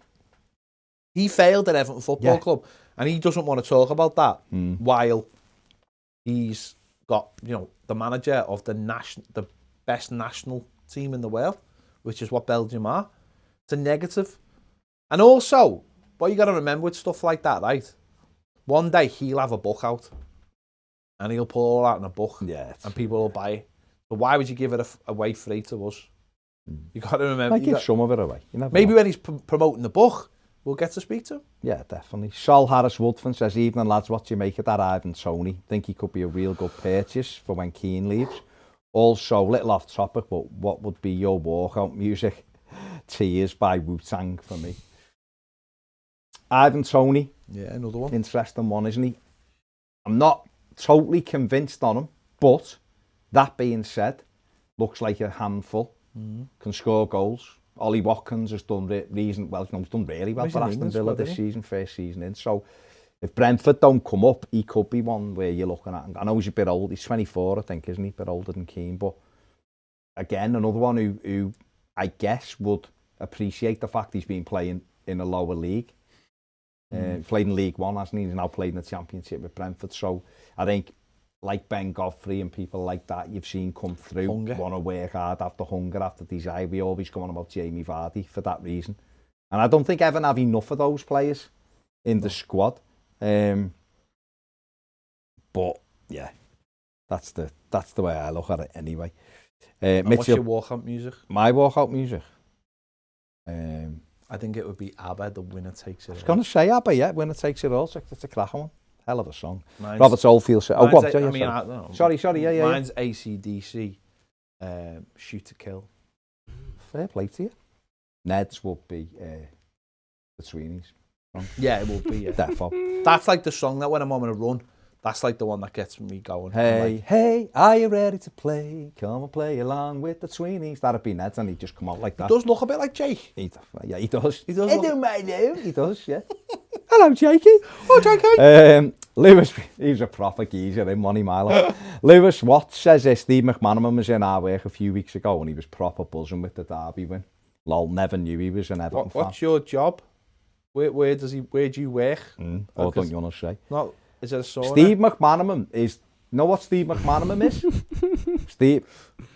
He failed at Everton Football Club, and he doesn't want to talk about that while he's got, you know, the manager of the best national team in the world, which is what Belgium are. It's a negative. And also, what you got to remember with stuff like that, right? One day he'll have a book out, and he'll put all that in a book, and people will buy it. But why would you give it away free to us? You got to remember. I give some of it away. Maybe when he's promoting the book, we'll get to speak to him. Yeah, definitely. Sol Harris Woodford says, evening lads, what do you make of that Ivan Toney? Think he could be a real good purchase for when Keane leaves? Also, little off topic, but what would be your walkout music? Tears by Wu-Tang for me. Ivan Toney. Yeah, another one. Interesting one, isn't he? I'm not totally convinced on him, but that being said, looks like a handful. Can score goals. Ollie Watkins has done he's done really well for Aston Villa this season, first season in. So if Brentford don't come up, he could be one where you're looking at. I know he's a bit old. He's 24, I think, isn't he? A bit older than Keane. But again, another one who I guess would appreciate the fact he's been playing in a lower league. Played in League One, hasn't he? He's now played in the Championship with Brentford. So I think, like Ben Godfrey and people like that, you've seen come through, want to work hard, after hunger, after desire. We always go on about Jamie Vardy for that reason. And I don't think Everton have enough of those players in the squad. But yeah, that's the way I look at it anyway. Mitchell, what's your walkout music? My walkout music? I think it would be ABBA, The Winner Takes It All. I was going to say ABBA, yeah, Winner Takes It All. It's a cracking one. Hell of a song. Robert Oldfield said, I don't know. Sorry, yeah. Mine's AC/DC, Shoot to Kill. Fair play to you. Ned's would be the Sweeneys. Yeah, it would be, yeah. Defo. That's like the song that when I'm on a run, that's like the one that gets me going. Hey, are you ready to play? Come and play along with the Sweeneys. That'd be Ned's, and he'd just come out like that. He does look a bit like Jake. He does. He does. He does, yeah. Hello, Jakey. Oh, Jakey. Lewis, he was a proper geezer in Money Mile. Lewis Watts says Steve McManaman was in our work a few weeks ago and he was proper buzzing with the Derby win. Lol, never knew he was an Everton fan. What's your job? Where do you work? Or don't you want to say? No, is it a sauna? Steve McManaman is... You know what Steve McManaman is?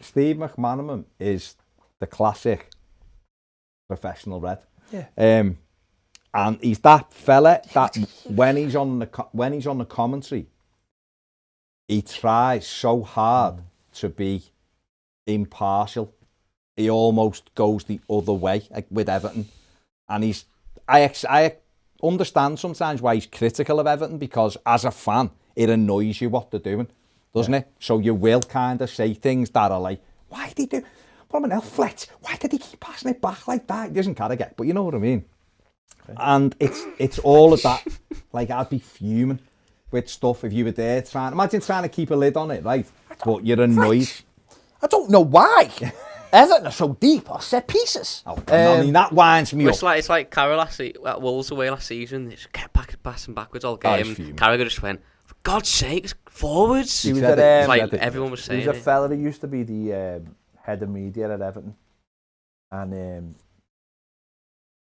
Steve McManaman is the classic professional red. Yeah. And he's that fella that when he's on the commentary, he tries so hard to be impartial. He almost goes the other way, like with Everton. And I understand sometimes why he's critical of Everton, because as a fan, it annoys you what they're doing, doesn't it? So you will kind of say things that are like, why did he do? What an Fletch? Why did he keep passing it back like that? He doesn't kind of get, but you know what I mean. Okay. And it's all of that. Like, I'd be fuming with stuff if you were there imagine trying to keep a lid on it, right? But you're annoyed. I don't know why. Everton are so deep or set pieces. I mean, that winds me up. It's like Carragher at Wolves away last season. They just kept passing backwards all game. Carragher just went, for God's sake, forwards. He was everyone was saying he was a fella that used to be the head of media at Everton. And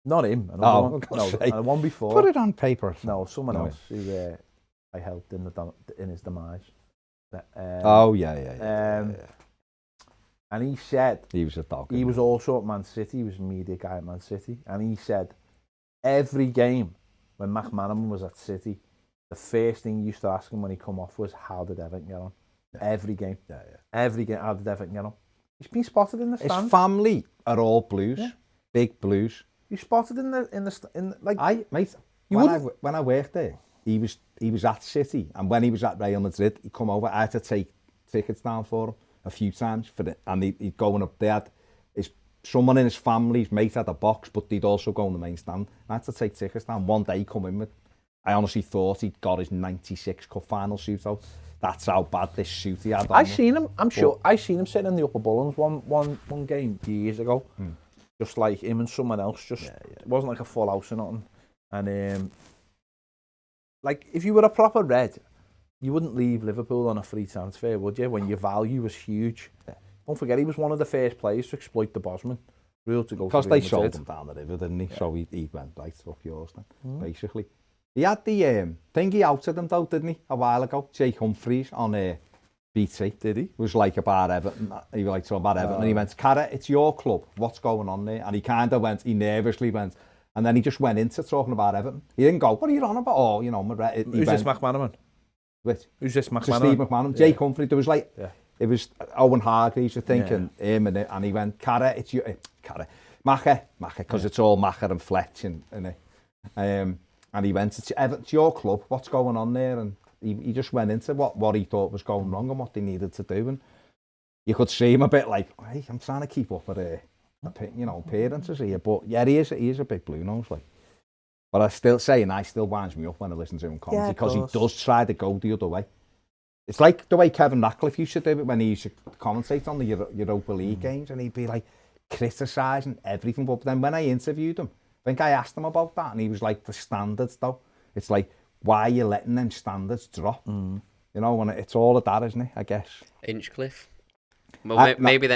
not him. The one before. Put it on paper. No, someone else who I helped in his demise. Yeah. And he said... He was a dog. He was also at Man City. He was a media guy at Man City. And he said, every game when McManaman was at City, the first thing he used to ask him when he come off was, how did Everton get on? Yeah. Every game. Yeah. Every game, how did Everton get on? He's been spotted in the stands. His family are all Blues. Yeah. Big Blues. You spotted in the like... When I worked there, he was at City, and when he was at Real Madrid, he'd come over. I had to take tickets down for him a few times and he'd going up there. His someone in his family's mate had a box, but they'd also go on the main stand. I had to take tickets down. One day come in with, I honestly thought he'd got his 96 cup final suit out. That's how bad this suit he had on. I seen him, I'm sure, I seen him sitting in the upper Bullens one game years ago. Just like him and someone else, just, it wasn't like a full house or nothing. And like, if you were a proper Red, you wouldn't leave Liverpool on a free transfer, would you? When your value was huge. Don't forget, he was one of the first players to exploit the Bosman. Real to go. Because they sold him down the river, didn't he? Yeah. So he went right up yours then, basically. He had the thing he outed him though, didn't he? A while ago, Jake Humphries on BT. Did he? It was like about Everton. He was like talking about Everton, and he went, "Carrot, it's your club. What's going on there?" And he kind of went, he nervously went, and then he just went into talking about Everton. He didn't go, "What are you on about?" Oh, you know, who's this McManaman? Which? Who's this McManaman? So Steve McManaman. Yeah. Jake Humphries. There was like, it was Owen Hargreaves, I think, and him, and he went, "Carrot, it's your Carrot, Macher, because it's all Macher and Fletch and and he went, it's your club, what's going on there?" And he just went into what he thought was going wrong and what they needed to do. And you could see him a bit like, hey, I'm trying to keep up with appearances here. But yeah, he is a big blue nose, like. But I still winds me up when I listen to him comment, because he does try to go the other way. It's like the way Kevin Ratcliffe used to do it when he used to commentate on the Europa League games, and he'd be like criticising everything. But then when I interviewed him, I think I asked him about that, and he was like, the standards though. It's like, why are you letting them standards drop? You know, and it's all of that, isn't it, I guess. Inchcliffe. Well, maybe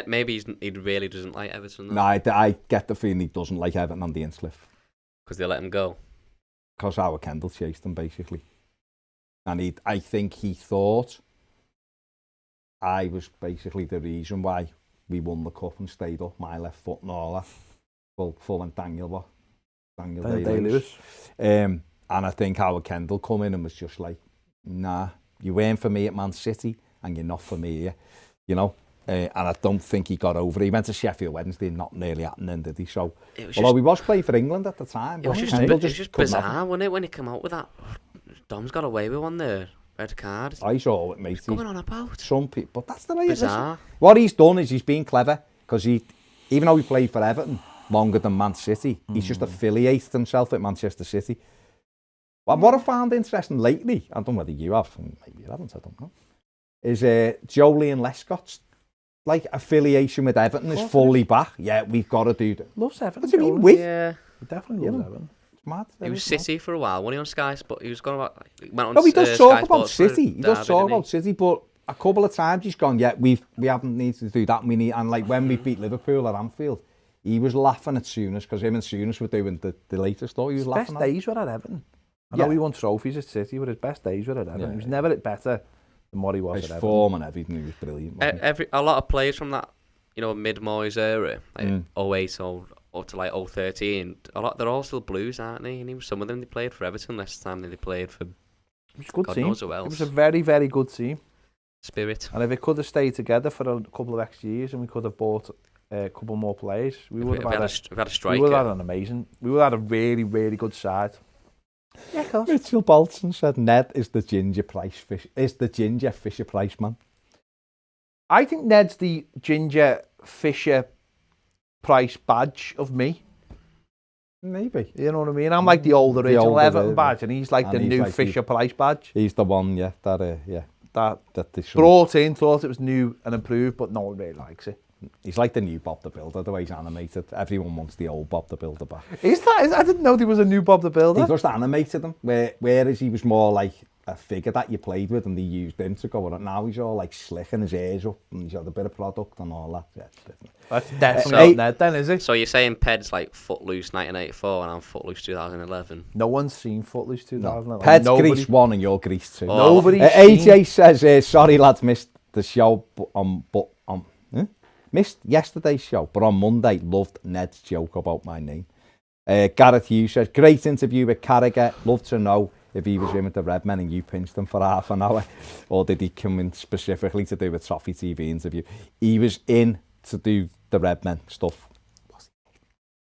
he really doesn't like Everton. Though. No, I get the feeling he doesn't like Everton on the Inchcliffe. Because they let him go? Because Howard Kendall chased him, basically. And I think he thought I was basically the reason why we won the cup and stayed up, my left foot and all that. Full and Daniel Day-Lewis. And I think Howard Kendall come in and was just like, nah, you weren't for me at Man City and you're not for me here, you know. And I don't think he got over it. He went to Sheffield Wednesday, not nearly happening, did he? So, although he was playing for England at the time. It was just bizarre, wasn't it, when he came out with that? Dom's got away with one there, red card. I saw it, mate. What's going on about? Some people, but that's the way it is. Bizarre. What he's done is he's been clever, because even though he played for Everton longer than Man City, he's just affiliated himself with Manchester City. Well, what I found interesting lately, I don't know whether you have, maybe you haven't, I don't know, is Jolie and Lescott's like affiliation with Everton is fully back. Yeah, we've got to do that. Loves Everton. What do you mean with? Yeah, he definitely loves Everton. It's mad. He was City for a while, wasn't he, on Sky Sport? He was going about. No, he does talk about City. He does talk about City, but a couple of times he's gone, yeah, we haven't needed to do that. We need, and like when we beat Liverpool at Anfield, he was laughing at Souness, because him and Souness were doing the latest story. He was laughing best days were at Everton. I know he won trophies at City, but his best days were at Everton. He was never better than what he was at Everton. His form and everything, he was brilliant. A lot of players from that, mid-Moyes era, like 08 or to like 013, they're all still Blues, aren't they? And some of them, they played for Everton last time they played for. It was a good God team. knows who else. It was a very, very good team. Spirit. And if it could have stayed together for a couple of extra years, and we could have bought a couple more players, we would have had a striker. We would have had an amazing. We would have had a really, really good side. Yeah, of course. Mitchell Bolton said Ned is the ginger Fisher Price man. I think Ned's the ginger Fisher Price badge of me. Maybe. You know what I mean? I'm like the old original Everton badge, and he's like the new like Fisher Price badge. He's the one, yeah. That brought in, thought it was new and improved, but no one really likes it. He's like the new Bob the Builder, the way he's animated. Everyone wants the old Bob the Builder back. I didn't know there was a new Bob the Builder. He just animated him, whereas he was more like a figure that you played with, and they used him to go on it. Now he's all like slicking his ears up, and he's got a bit of product and all that. Yeah, it's different. That's definitely not Ned then, is it? So you're saying Ped's like Footloose 1984 and I'm Footloose 2011? No one's seen Footloose 2011. No. Ped's Grease 1 and you're Grease 2. Oh. AJ says, sorry lads, missed the show, missed yesterday's show, but on Monday loved Ned's joke about my name. Gareth Hughes says, great interview with Carragher. Love to know if he was in with the Redmen and you pinched him for half an hour, or did he come in specifically to do a Toffee TV interview? He was in to do the Redmen stuff.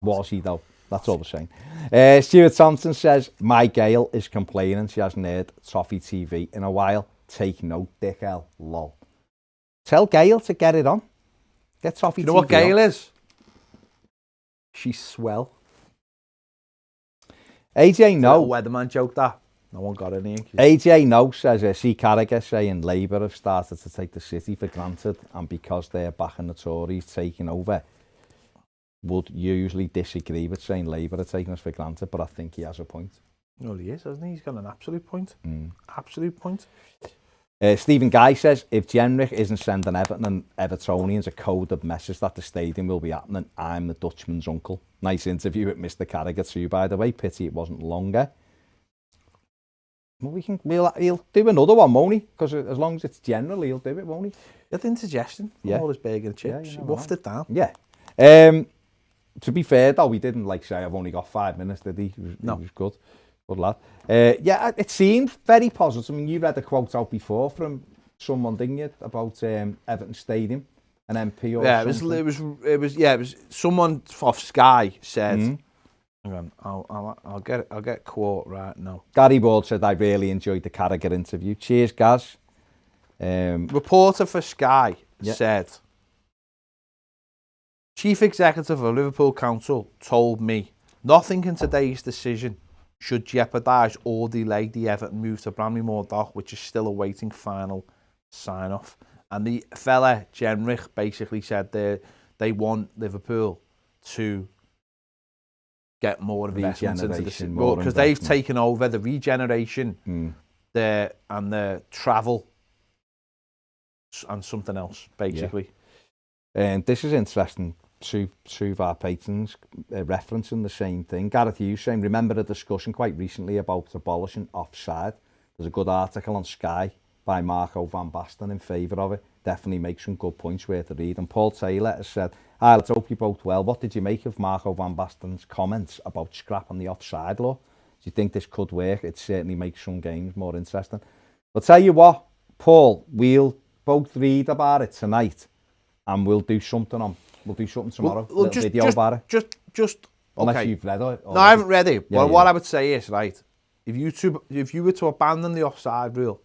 Was he though? That's all we're saying. Stuart Thompson says, my Gail is complaining she hasn't heard Toffee TV in a while. Take note, Dick L. Lol. Tell Gail to get it on. Get Toffee TV. You know what Gail is? She's swell. AJ No. Weatherman joke that. No one got any. AJ No says, see Carragher saying Labour have started to take the city for granted, and because they're backing the Tories taking over, would usually disagree with saying Labour are taking us for granted, but I think he has a point. Well, he is, hasn't he? He's got an absolute point. Absolute point. Stephen Guy says, if Jenrich isn't sending Everton and Evertonians a coded message that the stadium will be happening, I'm the Dutchman's uncle. Nice interview with Mr. Carragher too, by the way. Pity it wasn't longer. Well, he'll do another one, won't he? Because as long as it's general, he'll do it, won't he? Get indigestion from all his burger and chips. He woofed it down. Yeah. To be fair, though, he didn't say, I've only got 5 minutes, did he? He was good. Good lad. Yeah, it seemed very positive. I mean, you read a quote out before from someone, didn't you, about Everton Stadium, an MP or something? It was someone off Sky said, hang on, I'll get a quote right now. Gary Ward said, I really enjoyed the Carragher interview. Cheers, Gaz. Reporter for Sky said, Chief Executive of Liverpool Council told me nothing in today's decision should jeopardise or delay the Everton move to Bramley-Moore Dock, which is still awaiting final sign-off. And the fella, Jenrich, basically said they want Liverpool to get more investment into the city. Because they've taken over the regeneration and the travel and something else, basically. Yeah. And this is interesting. Two of our patrons referencing the same thing. Gareth Hughes saying, remember a discussion quite recently about abolishing offside. There's a good article on Sky by Marco van Basten in favour of it. Definitely makes some good points worth to read. And Paul Taylor has said, let's hope you both well. What did you make of Marco van Basten's comments about scrapping the offside law? Do you think this could work? It certainly makes some games more interesting. I'll tell you what, Paul, we'll both read about it tonight and we'll do something on. We'll do something tomorrow. Well, video about it. Just unless okay. You've read it. No, I haven't read it. Yeah, what I would say is, right, if you were to abandon the offside rule,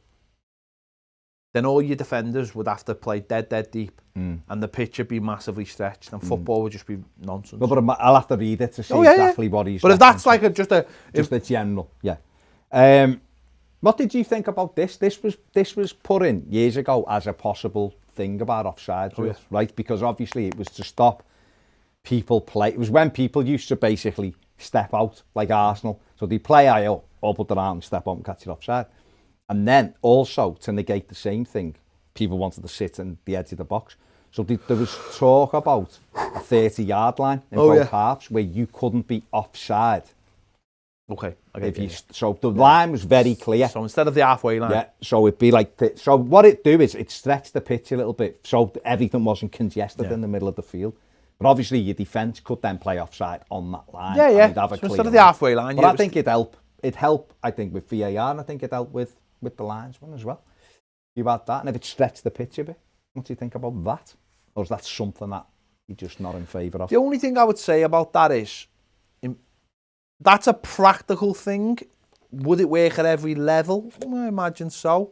then all your defenders would have to play dead deep, and the pitch would be massively stretched, and football would just be nonsense. No, but I'll have to read it to see exactly what he's. But if that's like just a general, yeah. What did you think about this? This was put in years ago as a possible thing about offside, right? Because obviously it was to stop people play. It was when people used to basically step out, like Arsenal. So they play high up, put their arm, step up and catch it offside. And then also to negate the same thing, people wanted to sit in the edge of the box. So there was talk about a 30-yard line in both halves where you couldn't be offside. Okay. So the line was very clear. So instead of the halfway line. Yeah, so it'd be like... So what it'd do is it'd stretch the pitch a little bit so everything wasn't congested in the middle of the field. But obviously your defence could then play offside on that line. Yeah. So instead of the halfway line... But I think it'd help. It'd help, I think, with VAR, and I think it'd help with the linesman as well. You had that, and if it stretched the pitch a bit, what do you think about that? Or is that something that you're just not in favour of? The only thing I would say about that is... That's a practical thing. Would it work at every level? I imagine so.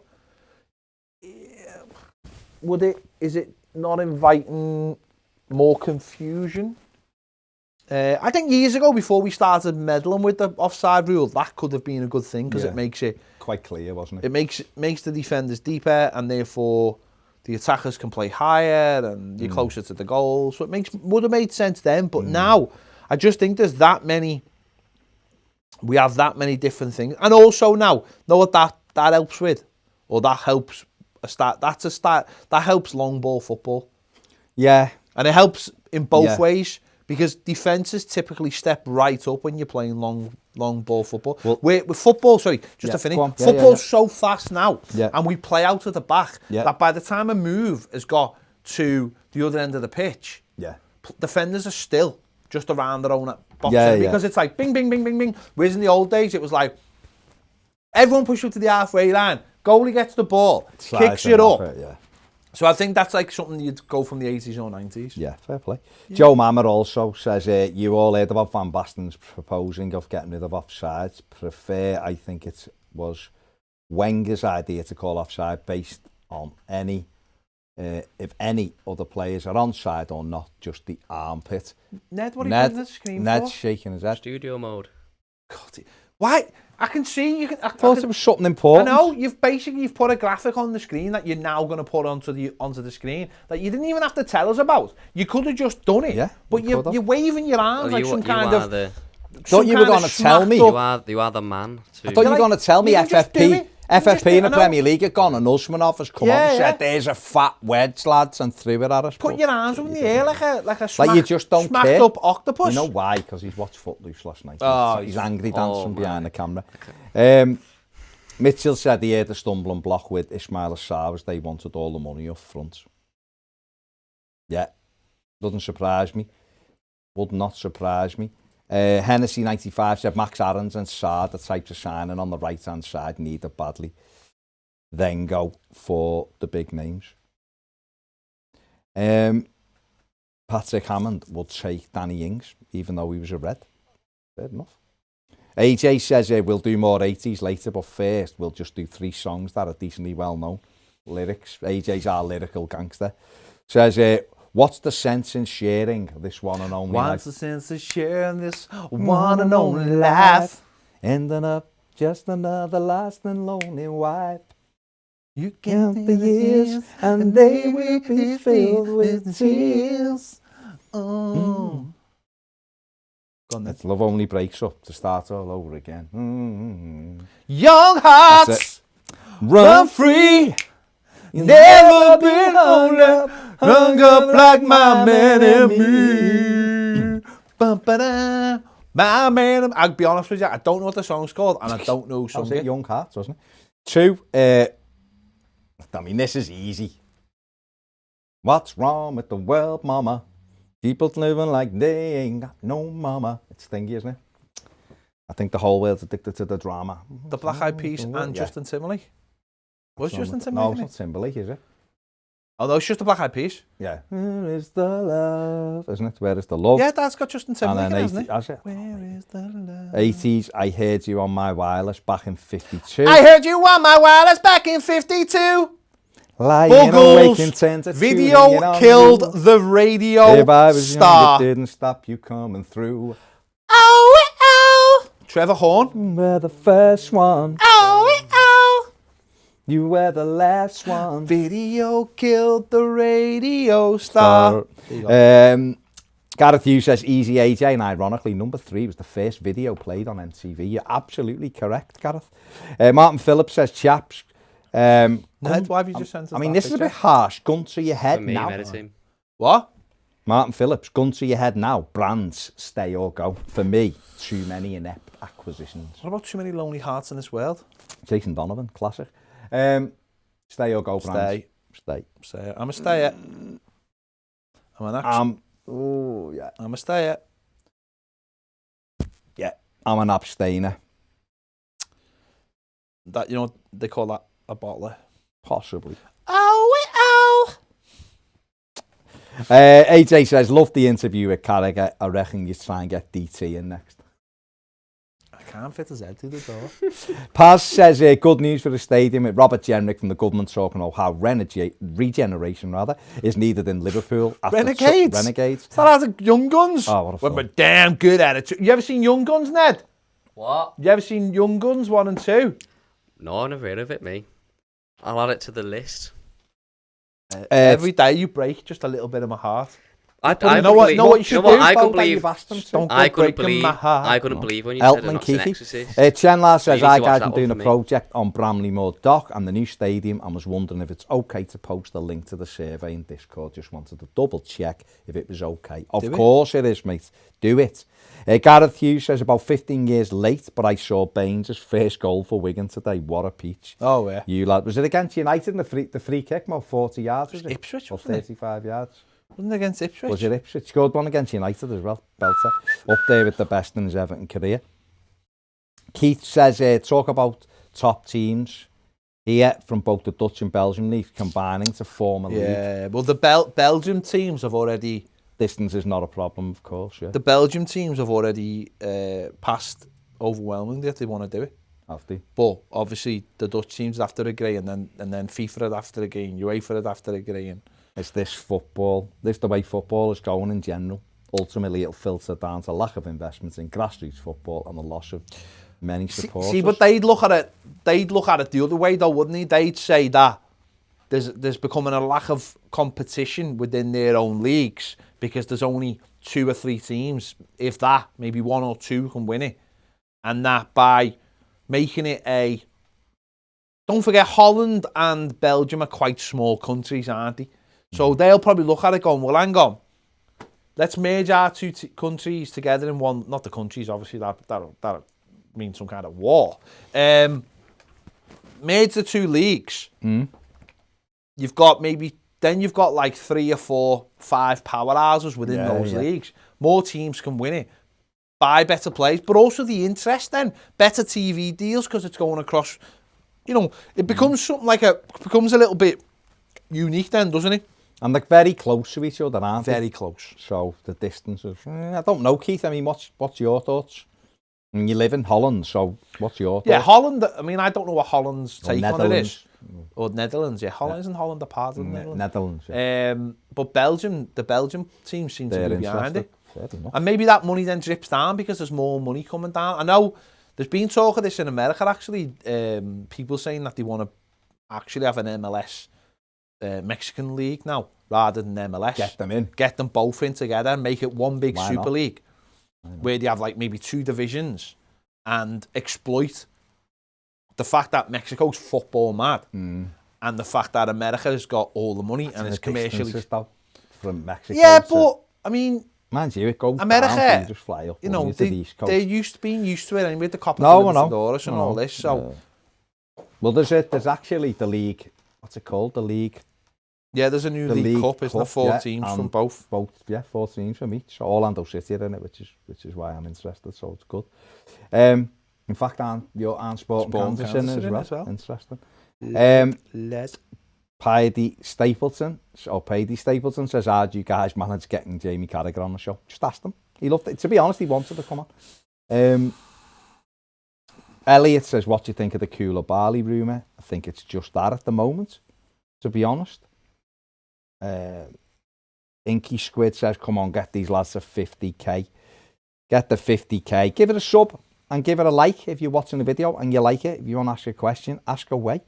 Is it not inviting more confusion? I think years ago, before we started meddling with the offside rule, that could have been a good thing because it makes it quite clear, wasn't it? It makes the defenders deeper, and therefore the attackers can play higher, and you're closer to the goal. So would have made sense then. But now, I just think there's that many. We have that many different things, and also know what that helps with, or that helps a start. That's a start that helps long ball football. Yeah, and it helps in both ways because defenses typically step right up when you're playing long ball football. Well, with football, to finish, football's so fast now, and we play out of the back that by the time a move has got to the other end of the pitch, defenders are still just around their own box because it's like bing, bing, bing, bing, bing. Whereas in the old days, it was like everyone pushed up to the halfway line, goalie gets the ball, kicks it up. So I think that's like something you'd go from the 80s or 90s. Yeah, fair play. Yeah. Joe Mammer also says, you all heard about Van Basten's proposing of getting rid of offsides. I think it was Wenger's idea to call offside based on any if any other players are onside or not, just the armpit. Ned, what are you putting the screen Ned's for? shaking his head. Studio mode. God, why? I can see you. I thought it was something important. I know you've put a graphic on the screen that you're now going to put onto the screen that you didn't even have to tell us about. You could have just done it. Yeah, but you're waving your arms like some kind of. Thought you were going to tell me. You are the man. I thought you were going to tell me FFP in the Premier League had gone and Usmanov has come on and said, there's a fat wedge, lads, and threw it at us. Put your arms up in the air like a like you just don't smacked care. Up octopus. You know why? Because he's watched Footloose last night. Oh, he's angry dancing behind the camera. Mitchell said he had a stumbling block with Ismail Assar as they wanted all the money up front. Yeah, doesn't surprise me. Would not surprise me. Hennessy 95 said Max Aarons and Sarr, the types of signing on the right hand side, need it badly. Then go for the big names. Patrick Hammond would take Danny Ings, even though he was a red. Fair enough. AJ says we'll do more 80s later, but first we'll just do 3 songs that are decently well known. Lyrics. AJ's our lyrical gangster. Says what's the sense in sharing this one and only life? What's the sense of sharing this one and only life? Ending up just another lost and lonely wife. You Count the years and they will be filled with tears. It's love only breaks up to start all over again. Young hearts run free. Never been hung up like my man and me. My man. I'll be honest with you, I don't know what the song's called, and I don't know who sung it. Young Hearts, wasn't it? 2. I mean, this is easy. What's wrong with the world, mama? People's living like they ain't got no mama. It's thingy, isn't it? I think the whole world's addicted to the drama. The Black Eyed Peas and Justin Timberlake. Was Justin Timberlake? No, it's not Timberlake, is it? Oh, no, it's just the Black Eyed Peas. Yeah. Where is the love? Isn't it? Where is the love? Yeah, that's got Justin Timberlake, hasn't it? Has it? Where is the love? 80s, I heard you on my wireless back in 52. I heard you on my wireless back in 52. Lying Buggles. awake intent to Video killed the radio if I was star. Young, it didn't stop you coming through. Oh, oh. Trevor Horn. You were the first one. Oh, oh. You were the last one. Video killed the radio star. Gareth Hughes says Easy AJ, and ironically, number 3 was the first video played on MTV. You're absolutely correct, Gareth. Martin Phillips says chaps. Ned, why have you just sent us I mean, that this is a picture? bit harsh. Gun to your head For me, now. meditating. What? Martin Phillips, gun to your head now. Brands, stay or go. For me, too many inept acquisitions. What about too many lonely hearts in this world? Jason Donovan, classic. Stay or go, Brands. Stay. I'm a stayer. I'm an action. Oh, yeah. I'm a stayer. Yeah, I'm an abstainer. That, you know, they call that a bottler. Possibly. Oh. AJ says, love the interview with Carragher. I reckon you try and get DT in next. I can't fit his head through the door. Paz says, good news for the stadium with Robert Jenrick from the government talking about how regeneration is needed in Liverpool. Renegades? Renegades. It's not out of Young Guns. Oh, what a With film. a damn good attitude. You ever seen Young Guns, Ned? What? You ever seen Young Guns 1 and 2? No, I never heard of it, me. I'll add it to the list. Every day you break just a little bit of my heart. I You know what you should do? I couldn't believe. Don't go I couldn't breaking believe. my heart. I couldn't believe when you Elton said and it's an Kiki. exorcist. Chenlar says, You need hi to watch guys, that I'm one doing for a me. project on Bramley Moor Dock and the new stadium and was wondering if it's okay to post a link to the survey in Discord. Just wanted to double check if it was okay. Of course it is, mate. Do it. Gareth Hughes says, about 15 years late, but I saw Baines' first goal for Wigan today. What a peach. Oh, yeah. You lad, was it against United in the free kick? About 40 yards, was it? Ipswich, Or wasn't it? 35 yards. Wasn't it against Ipswich? Was it Ipswich? Scored one against United as well. Belter. Up there with the best in his Everton career. Keith says, talk about top teams here from both the Dutch and Belgian leagues combining to form a league. Yeah, well, the Belgium teams have already... Distance is not a problem, of course, yeah. The Belgium teams have already passed overwhelmingly if they want to do it. Have they? But obviously the Dutch teams have to agree, and then FIFA would have to agree, and UEFA would have to agree. And It's this football, this the way football is going in general. Ultimately, it'll filter down to lack of investments in grassroots football and the loss of many supporters. See, but they'd look at it the other way, though, wouldn't they? They'd say that there's becoming a lack of competition within their own leagues because there's only 2 or 3 teams, if that, maybe 1 or 2 can win it, and that by making it a... Don't forget, Holland and Belgium are quite small countries, aren't they? So they'll probably look at it going, well, hang on, let's merge our 2 countries together in one. Not the countries, obviously, that means some kind of war. Merge the 2 leagues. You've got like 3 or 4, 5 powerhouses within those leagues. More teams can win it. Buy better players, but also the interest then. Better TV deals because it's going across. You know, it becomes something like becomes a little bit unique then, doesn't it? And they're very close to each other, aren't they? Very close. So the distance is... I don't know, Keith. I mean, what's your thoughts? I mean, you live in Holland, so what's your thoughts? Yeah, Holland, I mean, I don't know what Holland's take on it is. Netherlands. Or Netherlands, yeah. Isn't Holland a part of the Netherlands? Netherlands, yeah. But the Belgium team seems to be behind it. Enough. And maybe that money then drips down because there's more money coming down. I know there's been talk of this in America, actually. People saying that they want to actually have an MLS Mexican league now, rather than MLS. Get them in. Get them both in together and make it one big Super League. Where they have like maybe 2 divisions and exploit the fact that Mexico's football mad and the fact that America has got all the money and is commercially... From Mexico. Yeah, but, I mean... Mind you, it goes America, down, so you just fly up, you know, to the East Coast. they're used to it, and with the Copa Libertadores and all this, so... Well, there's actually the league, what's it called? The league... Yeah, there's a new League Cup, isn't there? 4 teams from both. 4 teams from each. So Orlando City are in it, which is why I'm interested, so it's good. In fact, aren't Sport Kansas in it as well. Interesting. Paddy Stapleton says, how do you guys manage getting Jamie Carragher on the show? Just ask him. He loved it. To be honest, he wanted to come on. Elliot says, what do you think of the Koulibaly rumour? I think it's just that at the moment, to be honest. Inky Squid says, come on, get these lads to 50k. Get the 50k. Give it a sub and give it a like if you're watching the video and you like it. If you want to ask a question, ask away.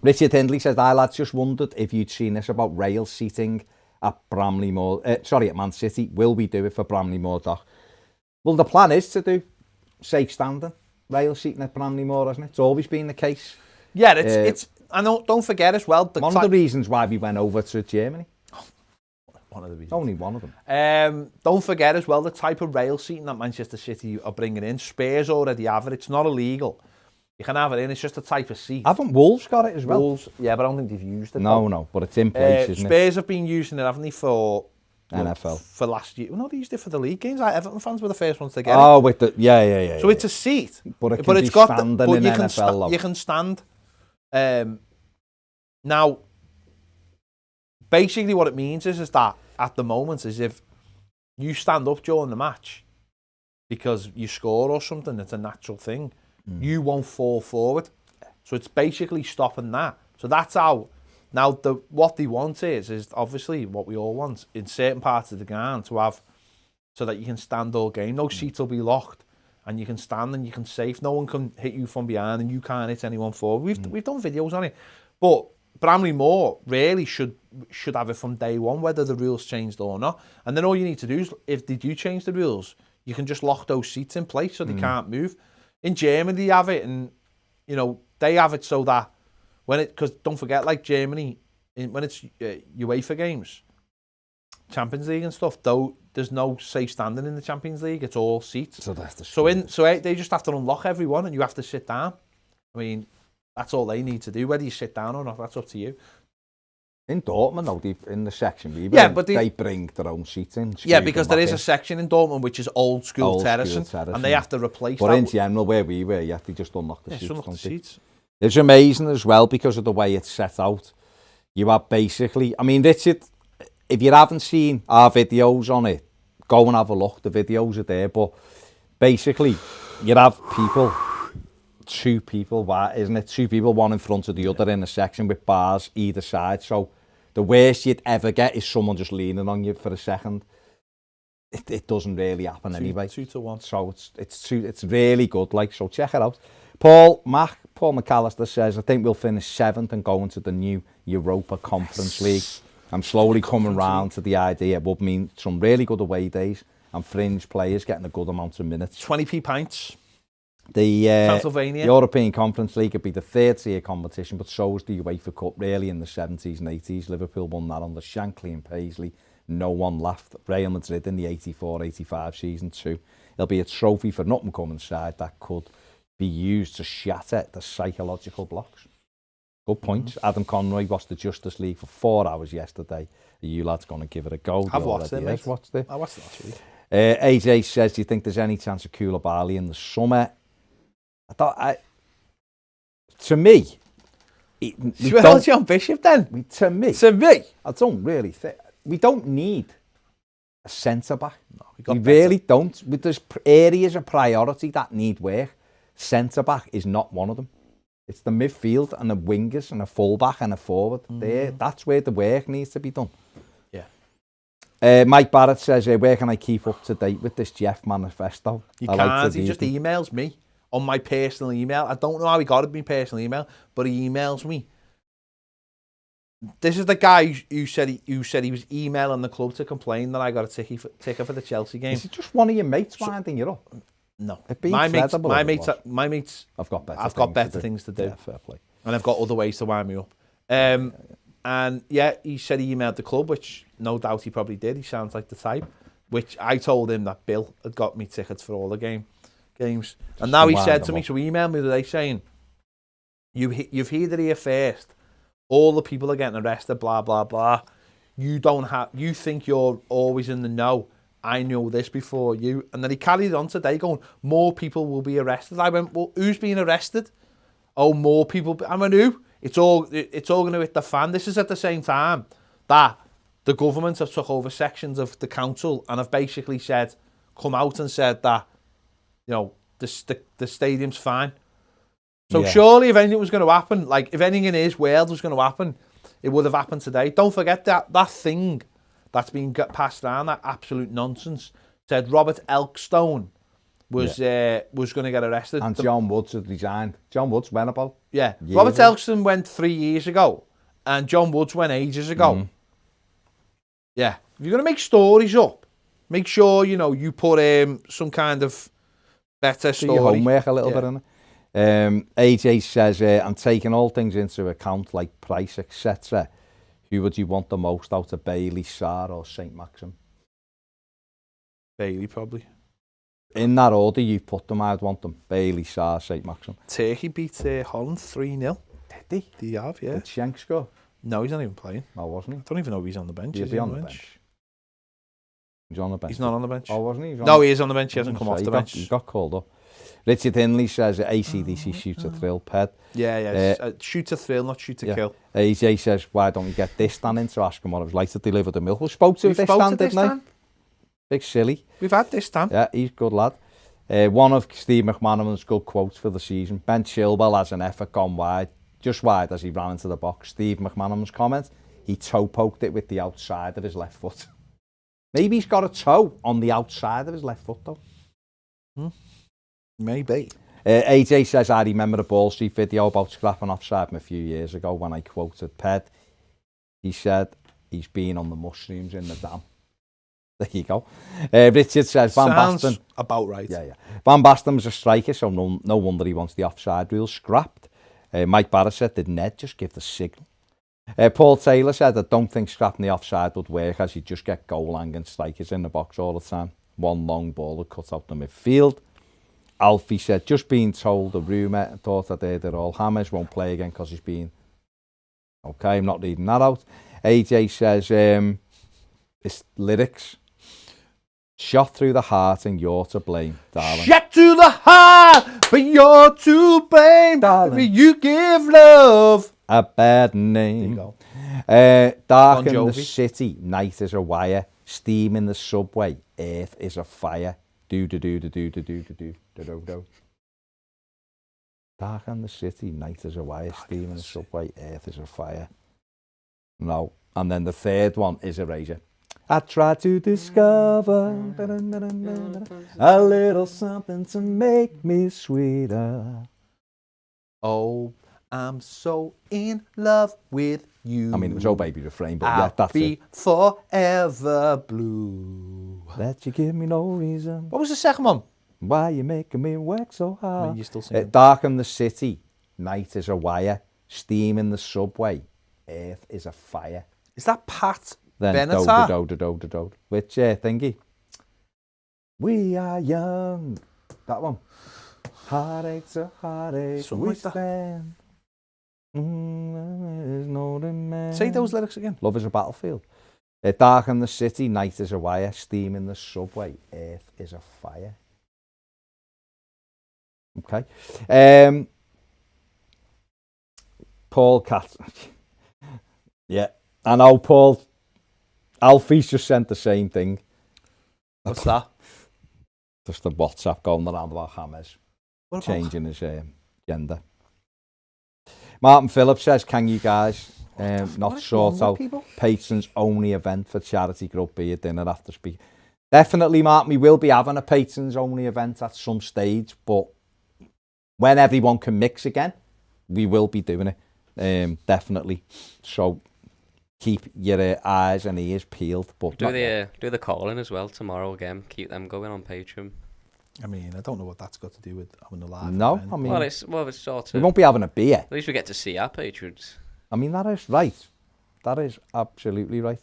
Richard Hindley says, I lads just wondered if you'd seen this about rail seating at at Man City. Will we do it for Bramley Moor Dock? Well, the plan is to do safe standing rail seating at Bramley Moor, hasn't it? It's always been the case. Yeah, it's I know, don't forget as well. One of the reasons why we went over to Germany. One of the reasons. Only one of them. Don't forget as well the type of rail seating that Manchester City are bringing in. Spurs already have it. It's not illegal. You can have it in. It's just a type of seat. Haven't Wolves got it as well? Wolves, yeah, but I don't think they've used it. No, but it's in place, isn't it? Spurs have been using it, haven't they, for NFL. For last year. Well, no, they used it for the league games. Everton fans were the first ones to get it. Oh, with the yeah. So it's a seat, but it's got standing in NFL. You can stand. Now, basically, what it means is that at the moment, is if you stand up during the match because you score or something, it's a natural thing. You won't fall forward. So it's basically stopping that. So that's how. Now, what they want is obviously what we all want in certain parts of the ground to have, so that you can stand all game. No seats will be locked, and you can stand and you can safe. No one can hit you from behind, and you can't hit anyone forward. We've done videos on it, but Bramley Moor really should have it from day one, whether the rules changed or not. And then all you need to do is, if they do change the rules, you can just lock those seats in place so they can't move. In Germany, they have it, and you know they have it so that because don't forget, like Germany, when it's UEFA games, Champions League and stuff, though there's no safe standing in the Champions League. It's all seats. So that's the so they just have to unlock everyone, and you have to sit down. I mean, that's all they need to do. Whether you sit down or not, that's up to you. In Dortmund, though, in the section they bring their own seats in. Yeah, because there is a section in Dortmund which is old school terracing, and they have to replace that. But in general, where we were, you have to just unlock the seats. Unlock the seats. It's amazing as well because of the way it's set out. You have basically, I mean, Richard, if you haven't seen our videos on it, go and have a look. The videos are there, but basically, you have people two people, isn't it? Two people, one in front of the other in a section with bars either side. So the worst you'd ever get is someone just leaning on you for a second. It doesn't really happen anyway. 2-1. So it's really good. Like, so check it out. Paul McAllister says, I think we'll finish 7th and go into the new Europa Conference League. I'm slowly coming round to the idea it would mean some really good away days and fringe players getting a good amount of minutes. 20p pints. The Pennsylvania. European Conference League would be the 3rd-tier competition, but so is the UEFA Cup, really, in the 70s and 80s. Liverpool won that under Shankly and Paisley. No one laughed. Real Madrid in the 84-85 season too. It'll be a trophy for an up-and-coming side that could be used to shatter the psychological blocks. Good point. Adam Conroy watched the Justice League for 4 hours yesterday. Are you lads going to give it a go? I've watched it, mate. Watched it. I watched it last week. AJ says, do you think there's any chance of Koulibaly in the summer? To me, John Bishop then? To me, I don't really think we don't need a centre back. No, we really don't. There's areas of priority that need work. Centre back is not one of them. It's the midfield and the wingers and a full back and a forward. That's where the work needs to be done. Mike Barrett says, where can I keep up to date with this Jeff manifesto? You can't. He just emails me on my personal email. I don't know how he got it, my personal email, but he emails me. This is the guy who said he was emailing the club to complain that I got a ticket for the Chelsea game. Is it just one of your mates winding you up? No. My mates. I've got better things to do. Yeah, fair play. And I've got other ways to wind me up. And yeah, he said he emailed the club, which no doubt he probably did. He sounds like the type. Which I told him that Bill had got me tickets for all the games. And now he said to me, so he emailed me today saying, you've heard it here first. All the people are getting arrested, blah, blah, blah. You think you're always in the know. I know this before you. And then he carried on today going, more people will be arrested. I went, well, who's being arrested? Oh, more people. I went, who? It's all going to hit the fan. This is at the same time that the government have took over sections of the council and have basically come out and said that, the stadium's fine. So surely if anything was going to happen, like if anything in his world was going to happen, it would have happened today. Don't forget that thing that's been passed around, that absolute nonsense, said Robert Elkstone was going to get arrested. And John Woods had resigned. John Woods went about. Yeah. Robert Elkstone went 3 years ago and John Woods went ages ago. Yeah. If you're going to make stories up, make sure, you put some kind of better story. Do your homework a little bit in it. AJ says, I'm taking all things into account like price, etc. Who would you want the most out of Bailey, Sarr or St. Maxim? Bailey, probably. In that order you've put them, I'd want them. Bailey, Sarr, St. Maxim. Turkey beat Holland 3-0. Did he? Did he have, yeah. Did Schenk score? No, he's not even playing. Oh, wasn't he? I don't even know if he's on the bench. He'll be on the bench. He's on the bench. He's not on the bench. Oh, wasn't he? No, he is on the bench. He hasn't come off the bench. He got called up. Richard Hinley says AC/DC shoots a thrill, Ped. Yeah. Shoot a thrill, not shoot a kill. AJ says, why don't we get this stand in to ask him what it was like to deliver the milk? We spoke to this stand, didn't we? Big silly. We've had this stand. Yeah, he's a good lad. One of Steve McManaman's good quotes for the season. Ben Chilwell has an effort gone wide, just wide as he ran into the box. Steve McManaman's comment, he toe poked it with the outside of his left foot. Maybe he's got a toe on the outside of his left foot though. Maybe. AJ says, I remember a Ball Street video about scrapping Offside from a few years ago when I quoted Ped. He said, he's been on the mushrooms in the dam. There you go. Richard says, Van Basten. About right. Yeah. Van Basten was a striker, so no wonder he wants the offside rule scrapped. Mike Barrett said, did Ned just give the signal? Paul Taylor said, I don't think scrapping the offside would work as you just get goal-hanging strikers in the box all the time. One long ball would cut out the midfield. Alfie said, just being told a rumour, thought I heard it all. Hammers won't play again because he's been... Okay, I'm not reading that out. AJ says, it's lyrics. Shot through the heart and you're to blame, darling. Shot to the heart, but you're to blame, darling. You give love a bad name. There you go. Dark in the city, night is a wire. Steam in the subway, earth is a fire. Do. Dark on the city, night is a wire, steam in the subway, earth is a fire. No. And then the third one is Erasure. I try to discover a little something to make me sweeter. Oh, I'm so in love with you. I mean, it was Oh Baby Refrain, but yeah, that's be it. forever blue. That you give me no reason. What was the second one? Why you making me work so I hard? mean, you're still singing. Dark in the city, night is a wire, steam in the subway, earth is a fire. Is that Pat Then Benatar? do. Which thingy? We are young. That one. Heartaches are heartaches. Something We like that. stand. There's no demand. Say those lyrics again. Love is a battlefield. Dark in the city, night is a wire, steam in the subway, earth is a fire. Okay. Paul Cat. Yeah. I know, Paul. Alfie's just sent the same thing. What's that? Just the WhatsApp going around about Hammers What about? changing his gender. Martin Phillips says, can you guys not sort out patrons only event for charity group beer dinner after speak? Definitely, Martin, we will be having a patrons only event at some stage, but when everyone can mix again, we will be doing it. Definitely. So keep your eyes and ears peeled. But Do the calling as well tomorrow again. Keep them going on Patreon. I mean, I don't know what that's got to do with having a live no, event. I mean, Well, it's sort we of. won't be having a beer. At least we get to see our patrons. I mean, that is right. That is absolutely right.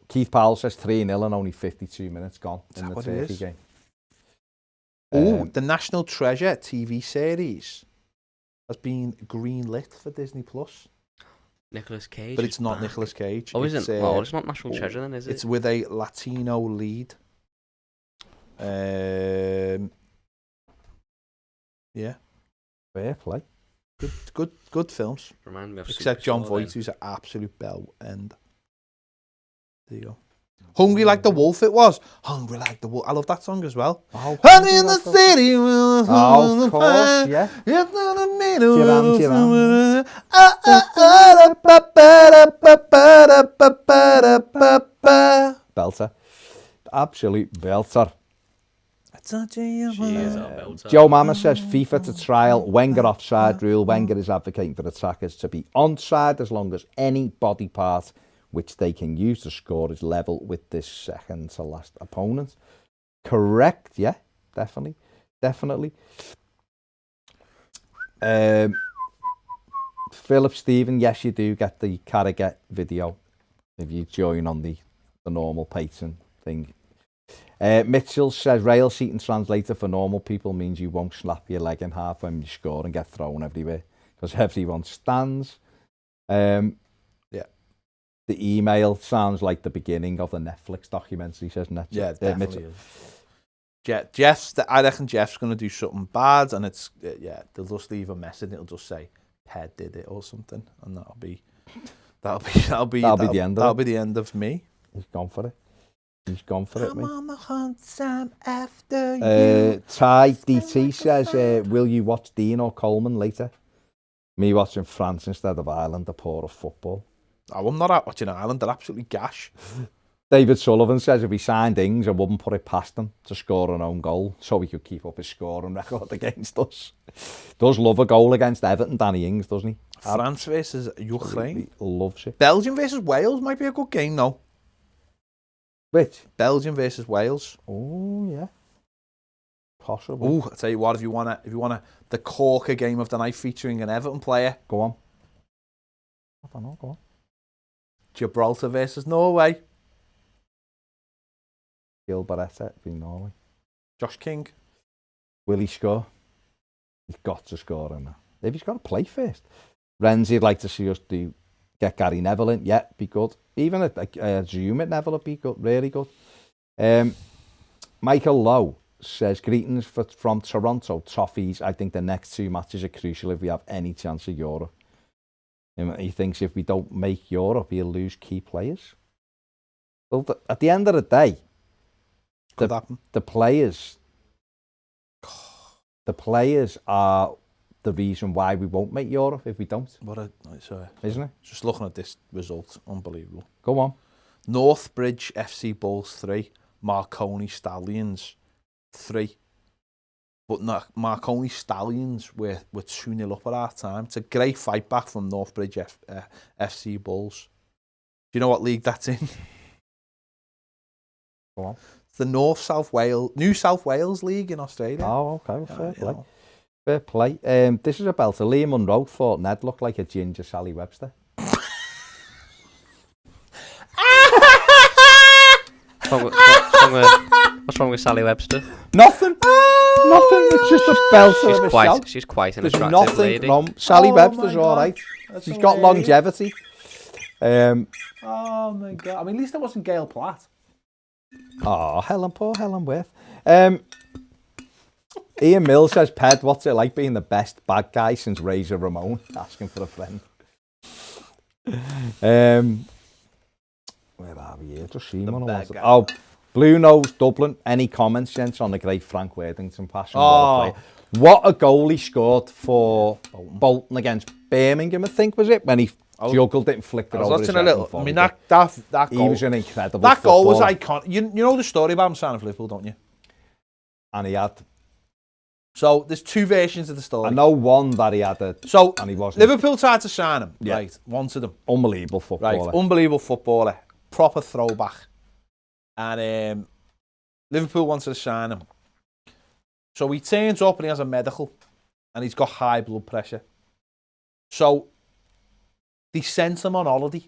Keith Powell says 3-0 and only 52 minutes gone in the Turkey game. Oh, the National Treasure TV series has been greenlit for Disney Plus, Nicolas Cage. but is it's not back. Nicolas Cage. Oh, it's, isn't? Well, it's not National Treasure then, is it? It's with a Latino lead. Yeah, Fair play. good films. Remind me of Except John Superstore Voight, then. who's an absolute bell end. There you go. Hungry Like the Wolf it was. Hungry Like the Wolf. I love that song as well. Oh, Honey in the city. Oh, of course, yeah. Belter. Absolute belter. She is our belter. Joe Mama says FIFA to trial Wenger offside rule. Wenger is advocating for attackers to be onside as long as any body part which they can use to score is level with this second to last opponent. Correct, yeah, definitely. Philip Stephen, yes, you do get the Carragher video if you join on the normal patron thing. Mitchell says rail seating translator for normal people means you won't slap your leg in half when you score and get thrown everywhere because everyone stands. The email sounds like the beginning of the Netflix documentary, says Netflix. Yeah, it definitely is. I reckon Jeff's going to do something bad, and it's they'll just leave a message. It'll just say Ped did it or something, and that'll be the end. That'll be the end of me. He's gone for it. Mate. On the hunt, I'm after you. Ty DT says, will you watch Dean or Coleman later? Me watching France instead of Ireland, the poor of football. Oh, I'm not out watching Ireland. They're absolutely gash. David Sullivan says if he signed Ings, I wouldn't put it past him to score an own goal so he could keep up his scoring record against us. Does love a goal against Everton, Danny Ings, doesn't he? France versus Ukraine. He loves it. Belgium versus Wales might be a good game, though. Which? Belgium versus Wales. Oh, yeah. Possible. Oh, I tell you what, if you wanna the corker game of the night featuring an Everton player. Go on. I don't know, go on. Gibraltar versus Norway. Gilberetta v Norway. Josh King. Will he score? He's got to score in that. If he's got to play first. Renzi'd like to see us get Gary Neville in. Yeah, be good. Even a Zoom at Neville would be good, really good. Michael Lowe says, greetings from Toronto, Toffees. I think the next two matches are crucial if we have any chance of Europe. He thinks if we don't make Europe, he'll lose key players. Well, at the end of the day, the players the players are the reason why we won't make Europe if we don't. Isn't it? Just looking at this result, unbelievable. Go on. Northbridge FC Bulls 3, Marconi Stallions 3. But Marconi Stallions were 2-0 up at half time. It's a great fight back from Northbridge FC Bulls. Do you know what league that's in? Go on. It's the New South Wales League in Australia. Oh, okay. Fair play. Fair play. This is a belter. Liam Munro thought Ned looked like a ginger Sally Webster. What's wrong with Sally Webster? Nothing. Nothing. It's just a belter. She's quite an There's attractive nothing lady. wrong. Sally Webster's my all God. right. That's She's got hilarious. longevity. Oh my God. I mean, at least it wasn't Gail Platt. Oh, poor Helen Worth. Ian Mill says, Ped, what's it like being the best bad guy since Razor Ramon? Asking for a friend. Where are we here? Just seen one. bad guy. Oh, Blue Nose Dublin. Any comments, gents, on the great Frank Worthington pass? What a goal he scored for Bolton against Birmingham, I think, was it? When he juggled it and flicked it over his head. I mean, that goal. He was an incredible That goal was footballer. iconic. You know the story about him signing for Liverpool, don't you? And he had... So there's two versions of the story. I know one that he had and he wasn't. Liverpool tried to sign him, Yeah. right? Wanted him. Unbelievable footballer. Right, unbelievable footballer. Proper throwback. And Liverpool wanted to sign him. So he turns up and he has a medical. And he's got high blood pressure. So they sent him on holiday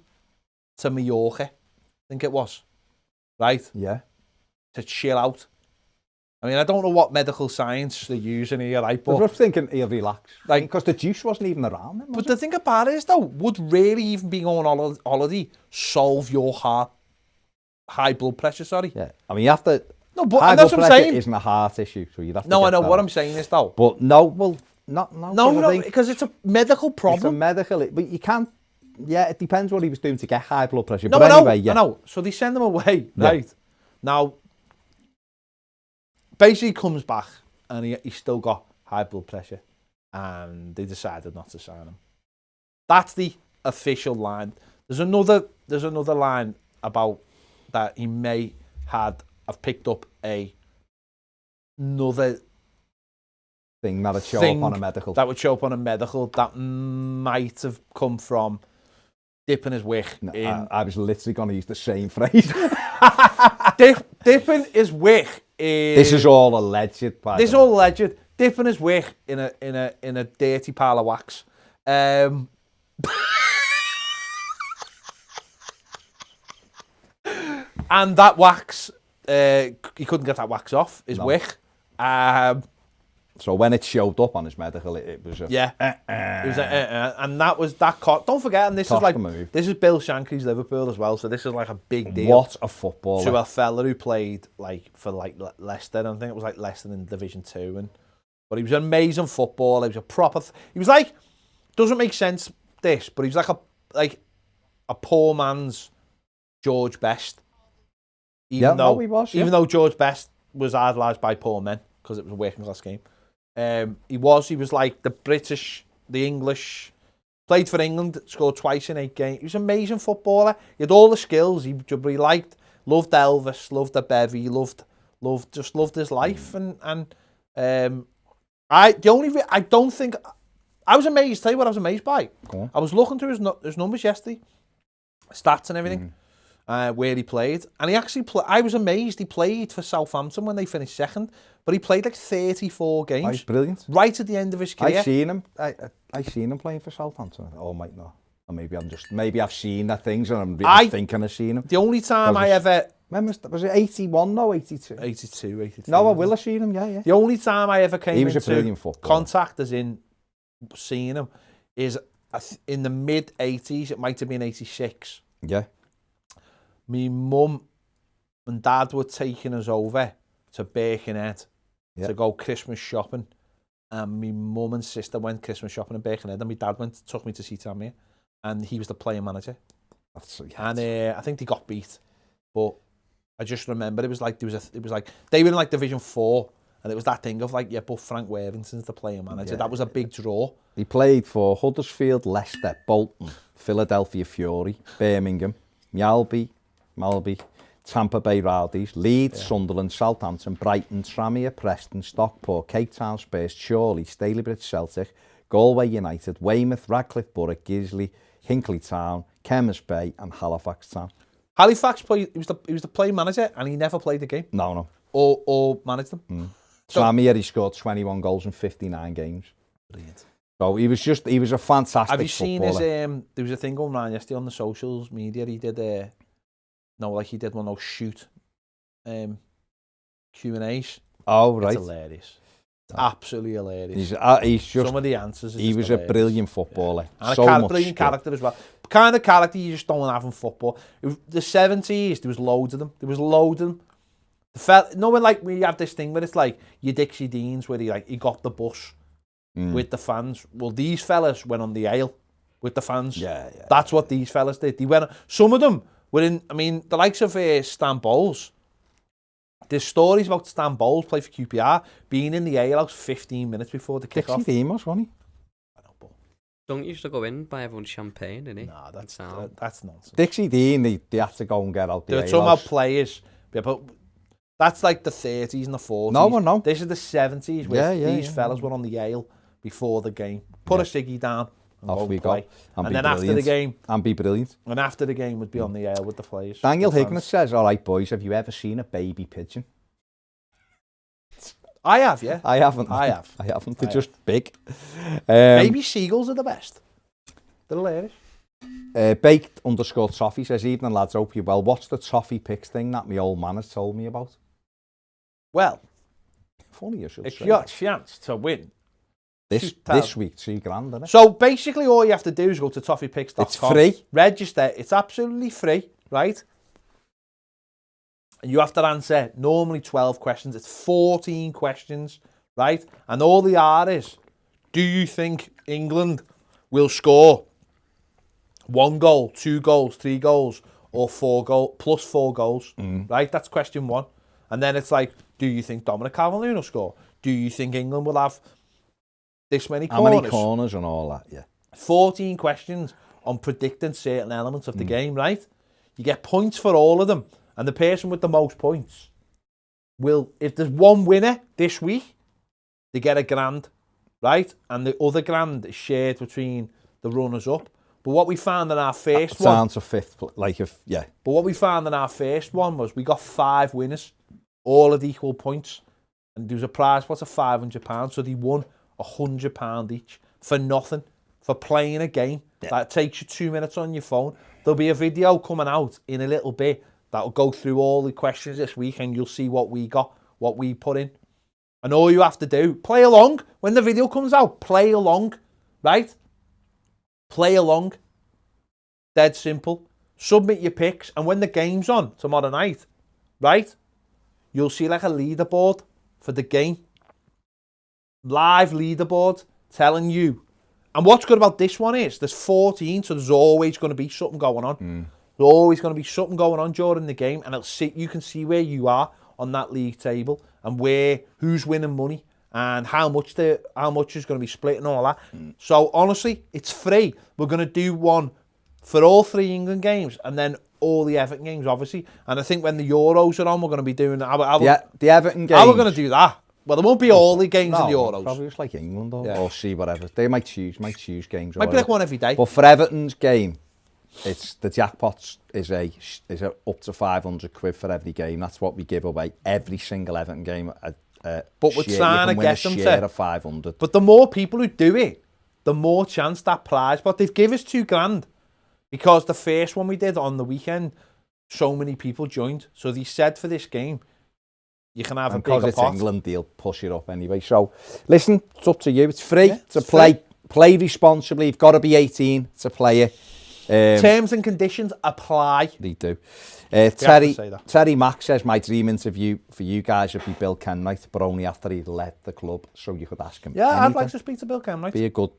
to Mallorca, I think it was. Right? Yeah. To chill out. I mean, I don't know what medical science they're using here, right? But I But, was thinking he'll relax. Like- Because the juice wasn't even around him. but the thing about it is, though, would really even being on holiday solve your high blood pressure, sorry? Yeah. I mean, you have to... No, but high and that's blood what I'm pressure saying. isn't a heart issue, so you'd have to No, get I know. that. What I'm saying is, though. But no, well, no. No, because because it's a medical it's a problem. medical... But you can't... Yeah, it depends what he was doing to get high blood pressure. No, but I know. anyway, yeah. I know. So they send him away, Yeah. right? Now, basically comes back and he's still got high blood pressure and they decided not to sign him. That's the official line. There's another line about that he may have picked up another Thing that would show thing up on a medical. that would show up on a medical that might have come from dipping his wick No, in. I was literally going to use the same phrase. Dipping his wick in. This is all alleged. By This is the way. all alleged. Dipping his wick in a dirty pile of wax. And that wax, he couldn't get that wax off his No. wick. So when it showed up on his medical, it was a... Yeah, it was and that was that. Don't forget, and this is like move. this is Bill Shankly's Liverpool as well. So this is like a big deal. What a footballer. To a fella who played for Leicester, and I think it was like Leicester in Division 2, but he was an amazing footballer. He was a proper. He was like, doesn't make sense this, but he was like a poor man's George Best. Even though George Best was idolised by poor men because it was a working class game. He was like the English. Played for England, scored twice in 8 games. He was an amazing footballer. He had all the skills. He loved Elvis, loved the bevy, loved his life. I was amazed. Tell you what, I was amazed by. Go on. I was looking through his numbers yesterday, stats and everything, where he played, and he actually. I was amazed. He played for Southampton when they finished second, but he played like 34 games. Oh, he's brilliant. Right at the end of his career. I seen him. I seen him playing for Southampton. Oh, might not. Or maybe I've seen that things and I'm thinking I've seen him. The only time I ever... When was it 81? No, 82. 82. No, I will have seen him. Yeah. The only time I ever came was a brilliant into footballer. contact, as in seeing him, is in the mid 80s. It might have been 86. Yeah. Me mum and dad were taking us over to Birkenhead to go Christmas shopping, and me mum and sister went Christmas shopping in Birkenhead, and my dad took me to see Tammy, and he was the player manager. And I think they got beat, but I just remember it was like they were in like Division 4, And it was that thing of like, yeah, but Frank Worthington's the player manager. Yeah. That was a big draw. He played for Huddersfield, Leicester, Bolton, Philadelphia Fury, Birmingham, Malby, Tampa Bay Rowdies, Leeds, Sunderland, Southampton, Brighton, Tranmere, Preston, Stockport, Cape Town Spurs, Chorley, Stalybridge Celtic, Galway United, Weymouth, Radcliffe Borough, Gisley, Hinkley Town, Chemist Bay and Halifax Town. Halifax played, he was the player manager and he never played the game. No. Or managed them. So, Tranmere, he scored 21 goals in 59 games. Brilliant. So he was a fantastic Have you seen his, footballer. there was a thing going around yesterday on the socials media, he did, he did one of those shoot Q&As. Oh, right. It's hilarious. It's absolutely hilarious. He's just, some of the answers are he just was hilarious. a brilliant footballer. And So a much brilliant skill. character as well. Kind of character you just don't have in football. The 70s, there was loads of them. When like we have this thing where it's like your Dixie Deans where he got the bus with the fans. Well, these fellas went on the ale with the fans. Yeah. That's what these fellas did. They went. Some of them were in. I mean, the likes of Stan Bowles. There's stories about Stan Bowles play for QPR being in the ale house 15 minutes before the kick-off. Dixie Dean was, wasn't he? Don't used to go in by everyone's champagne, didn't he? Nah, that's nonsense. Dixie Dean, they had to go and get out the They're ale talking about house. players, but that's like the 30s and the 40s. No. This is the 70s where these fellas were on the ale before the game. Put a ciggy down and Off go we play. go. And And be then after the brilliant. game, And be brilliant. would be on the ale with the players. Daniel the fans. Hignett says, all right, boys, have you ever seen a baby pigeon? I have, yeah. I haven't. I have. They're just big. Baby seagulls are the best. They're hilarious. Baked_Toffee says, evening lads, hope you're well. What's the Toffee Picks thing that my old man has told me about? Well, Funny you should it's say your that. chance to win. This week, $2,000, isn't it? So basically all you have to do is go to toffeepicks.com. It's free. Register. It's absolutely free, right? And you have to answer normally 12 questions. It's 14 questions, right? And all they are is, do you think England will score 1 goal, 2 goals, 3 goals, or 4 goals, plus 4 goals, right? That's question 1. And then it's like, do you think Dominic Calvert-Lewin will score? Do you think England will have this many corners? How many corners and all that, yeah. 14 questions on predicting certain elements of the game, right? You get points for all of them. And the person with the most points will, if there's one winner this week, they get £1,000, right? And the other £1,000 is shared between the runners-up. But what we found in our first one... Down to fifth, yeah. But what we found in our first one was we got 5 winners, all at equal points. And there was a prize pot of £500. So they won £100 each for nothing, for playing a game. Yeah. That takes you 2 minutes on your phone. There'll be a video coming out in a little bit that'll go through all the questions this week and you'll see what we got, what we put in. And all you have to do, play along. When the video comes out, play along, right? Play along. Dead simple. Submit your picks. And when the game's on tomorrow night, right? You'll see like a leaderboard for the game. Live leaderboard telling you. And what's good about this one is there's 14, so there's always going to be something going on. There's always going to be something going on during the game, and you can see where you are on that league table and who's winning money and how much is going to be split and all that. So honestly, it's free. We're going to do one for all 3 England games and then all the Everton games, obviously. And I think when the Euros are on, we're going to be doing the Everton games. How are we going to do that? Well, there won't be all the games in the Euros. Probably just like England or see whatever. They might choose games. Might be like one every day. But for Everton's game, it's the jackpot is up to £500 for every game. That's what we give away every single Everton game. But we're trying to get them to 500. But the more people who do it, the more chance that prize. But they've given us £2,000 because the first one we did on the weekend, so many people joined. So they said for this game, you can have a bigger pot. Because it's England, they'll push it up anyway. So listen, it's up to you. It's free to play. Free. Play responsibly. You've got to be 18 to play it. Terms and conditions apply. They do. Terry Mack says, my dream interview for you guys would be Bill Kenwright, but only after he'd left the club, so you could ask him anything. I'd like to speak to Bill Kenwright. Be a good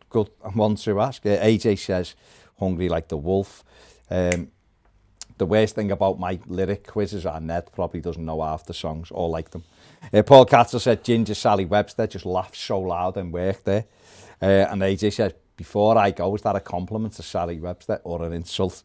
one to ask. AJ says, hungry like the wolf. the worst thing about my lyric quizzes are Ned probably doesn't know half the songs or like them. Paul Cattle said Ginger Sally Webster just laughs so loud in work there. And AJ said, before I go, is that a compliment to Sally Webster or an insult?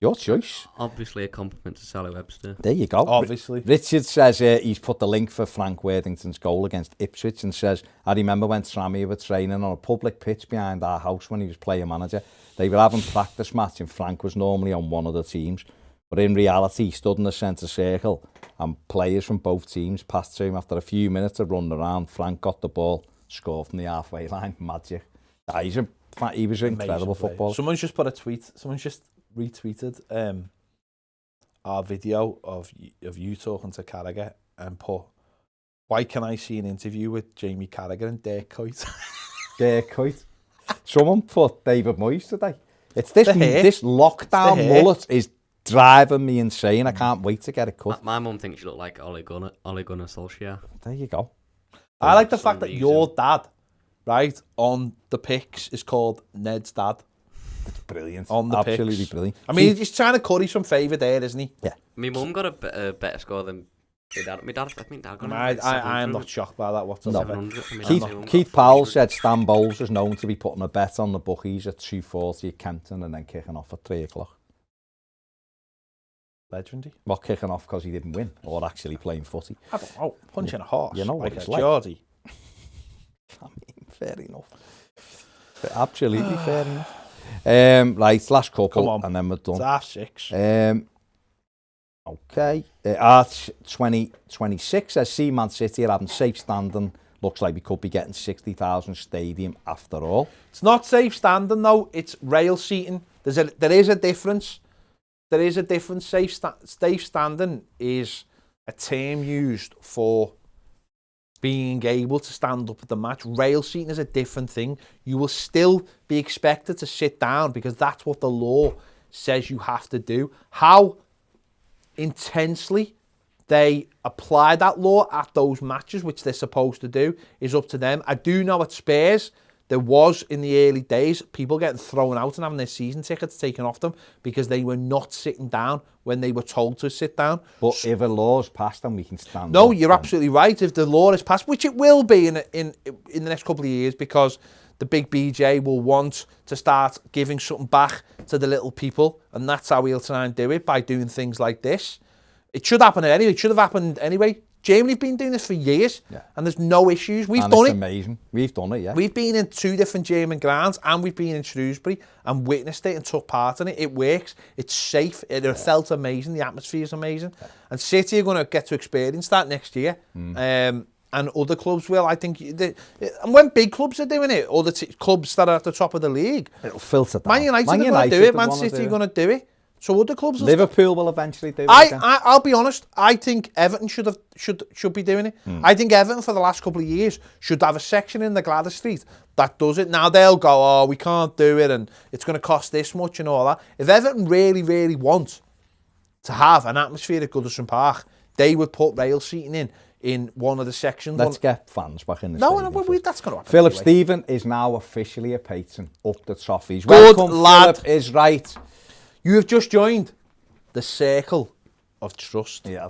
Your choice. Obviously a compliment to Sally Webster. There you go. Obviously. Richard says he's put the link for Frank Worthington's goal against Ipswich and says, I remember when Trammy were training on a public pitch behind our house when he was player manager. They were having practice match and Frank was normally on one of the teams. But in reality, he stood in the centre circle and players from both teams passed to him. After a few minutes of running around, Frank got the ball, scored from the halfway line. Magic. He was an incredible footballer. Someone's just put a tweet. Someone's just retweeted our video of you talking to Carragher and put, why can I see an interview with Jamie Carragher and Dirk Kuyt? Dirk Kuyt. Someone put David Moyes today. It's this lockdown mullet is driving me insane. I can't wait to get it cut. My mum thinks you look like Ole Gunnar Solskjaer. There you go. I like the fact that your dad, right, on the picks is called Ned's dad. It's brilliant. On the Absolutely picks. Brilliant. I mean, he's trying to curry some favour there, isn't he? Yeah. My mum got a better score than my dad. I think dad got I am not shocked by that whatsoever. Keith Powell said Stan Bowles is known to be putting a bet on the bookies at 2:40 at Kempton and then kicking off at 3 o'clock. Legendary. Well, kicking off because he didn't win or actually playing footy. I don't know. Punching a horse. You know what like it's a like. Geordie. I mean, fair enough. Absolutely fair enough. Right, last couple and then we're done. It's half 6. Okay. Arch 2026 says, see Man City are having safe standing. Looks like we could be getting 60,000 stadium after all. It's not safe standing though. It's rail seating. There is a difference. There is a difference. Safe standing is a term used for being able to stand up at the match. Rail seating is a different thing. You will still be expected to sit down because that's what the law says you have to do. How intensely they apply that law at those matches, which they're supposed to do, is up to them. I do know at Spurs, there was, in the early days, people getting thrown out and having their season tickets taken off them because they were not sitting down when they were told to sit down. But if a law's passed, then we can stand No, up, you're absolutely right. If the law is passed, which it will be in the next couple of years, because the big BJ will want to start giving something back to the little people, and that's how he'll try and do it, by doing things like this. It should happen anyway. It should have happened anyway. Germany's been doing this for years, and there's no issues. We've done it. It's amazing. We've done it, yeah. We've been in 2 different German grounds, and we've been in Shrewsbury and witnessed it and took part in it. It works. It's safe. It felt amazing. The atmosphere is amazing. Yeah. And City are going to get to experience that next year. And other clubs will, I think. And when big clubs are doing it, or the clubs that are at the top of the league, it'll filter down. Man United are going to do it. Man City are going to do it. So other clubs will Liverpool will eventually do it. I'll be honest. I think Everton should be doing it. I think Everton for the last couple of years should have a section in the Gladys Street that does it. Now they'll go, oh, we can't do it, and it's going to cost this much and all that. If Everton really, really want to have an atmosphere at Goodison Park, they would put rail seating in one of the sections. Let's get fans back in the No, stadium. that's going to happen. Philip anyway. Stephen is now officially a patron up the Toffees. Good Welcome, lad. Philip is right. You have just joined the circle of trust. Yeah.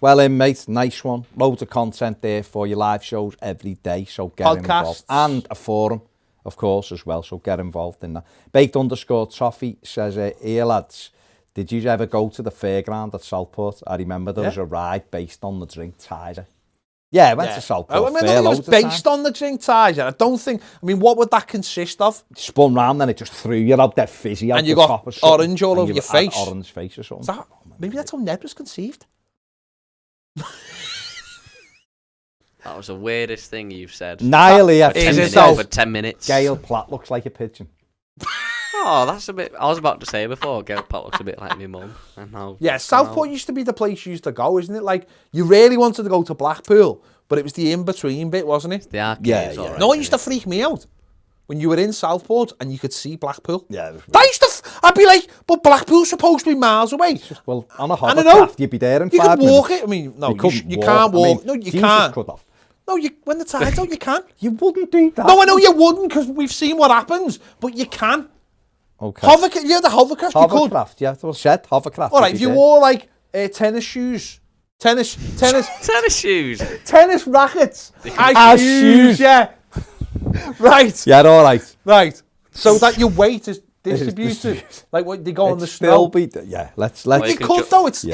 Well in, mate. Nice one. Loads of content there for your live shows every day. So get involved. And a forum, of course, as well. So get involved in that. Baked_Toffee says, here lads, did you ever go to the fairground at Southport? I remember there was a ride based on the drink Tiger. Yeah, I went to Southport. I mean, it was based on the drink Tiger. I don't think. I mean, what would that consist of? Spun round, then it just threw you out dead fizzy out and you the top got of orange all over your face. Orange face or something. Maybe that's how Ned was conceived. That was the weirdest thing you've said. Niall for 10 minutes. Gail Platt looks like a pigeon. Oh, that's a bit. I was about to say before, Gail Platt looks a bit like my mum. Southport used to be the place you used to go, isn't it? Like, you really wanted to go to Blackpool, but it was the in-between bit, wasn't it? The arcades, yeah. Right, no, it used to freak me out when you were in Southport and you could see Blackpool. Yeah. I'd be like, but Blackpool's supposed to be miles away. Well, on a hovercraft, you'd be there in 5 minutes. You could walk it. I mean, no, you can't walk. No, you can't. No, when the tide's out, you can. You wouldn't do that. No, I know you wouldn't, because we've seen what happens, but you can. Okay. Yeah, the hovercraft. You could. Hovercraft, yeah. Well, shed, hovercraft. All right, if you wore like tennis shoes, tennis shoes. tennis rackets, As shoes. yeah. Right. Yeah, all right. Right. So that your weight is distributed. Like what they go on the snow. Yeah, let's. You could though. It's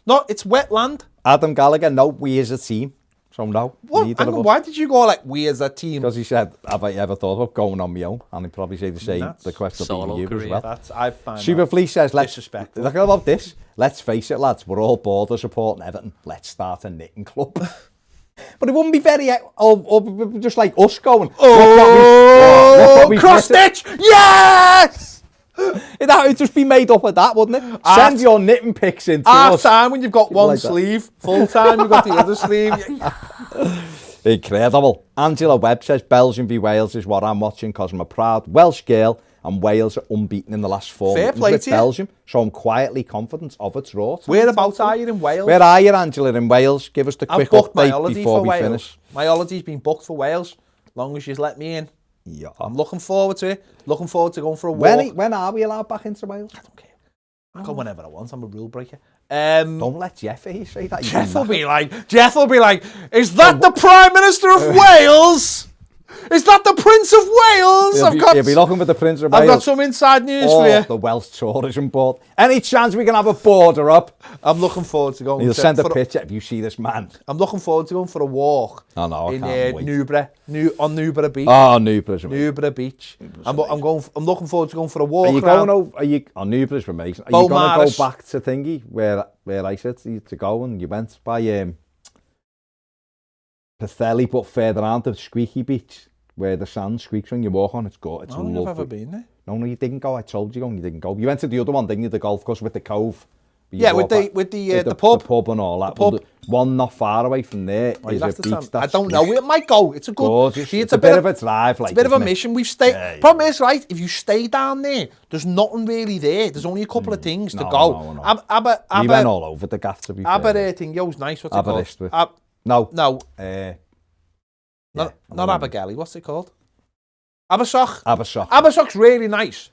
not. It's wetland. Adam Gallagher, no, we as a team. So no. What? Why did you go like we as a team? Because he said, "Have I ever thought about going on my own?" And he'd probably say the same. The question will be you as well. I find Superfleet says, "Let's disrespectful. look about this. Let's face it, lads. We're all bored of supporting Everton. Let's start a knitting club." But it wouldn't be very, or just like us going. Cross stitch. Yes. That would just be made up of that, wouldn't it? Send your knitting pics into us. Time when you've got one sleeve, full time you've got the other sleeve. Incredible. Angela Webb says Belgium v Wales is what I'm watching because I'm a proud Welsh girl and Wales are unbeaten in the last 4 Fair months play with to you. Belgium, so I'm quietly confident of its rot. Whereabouts are you in Wales? Where are you, Angela, in Wales? Give us the quick update before we finish. My holiday's been booked for Wales, long as you let me in. Yeah. I'm looking forward to it. Looking forward to going for a walk. When are we allowed back into Wales? I don't care. I go whenever I want. I'm a rule breaker. Don't let Jeff say that. Jeff will be like, is that the Prime Minister of Wales? Is that the Prince of Wales? He'll be looking for the Prince of Wales. I've got some inside news for you. The Welsh Tourism Board. Any chance we can have a border up? I'm looking forward to going. He'll send a picture if you see this man. I'm looking forward to going for a walk. Oh no, I in can't wait. Newborough Beach. Oh, Newborough's amazing. Newborough Beach. I'm looking forward to going for a walk. Are you going over? Newborough's amazing. Are you going to go back to Thingy where I said to go and you went by Pathelli, but further on to Squeaky Beach where the sand squeaks when you walk on? It's good. It's lovely. I've never been there. No, you didn't go. I told you, you didn't go. You went to the other one, didn't you? The golf course with the cove. Yeah, with the pub. The pub and all that. The one not far away from there is a beach. I don't know. It might go. It's a good. It's a bit of a drive. It's a bit of a mission. We've stayed. Problem is, right? If you stay down there, there's nothing really there. There's only a couple of things to go. We went all over the gaff to be fair. Thing's nice. What's it called? No. Not Abergelly. What's it called? Abersoch. Abersoch's really nice,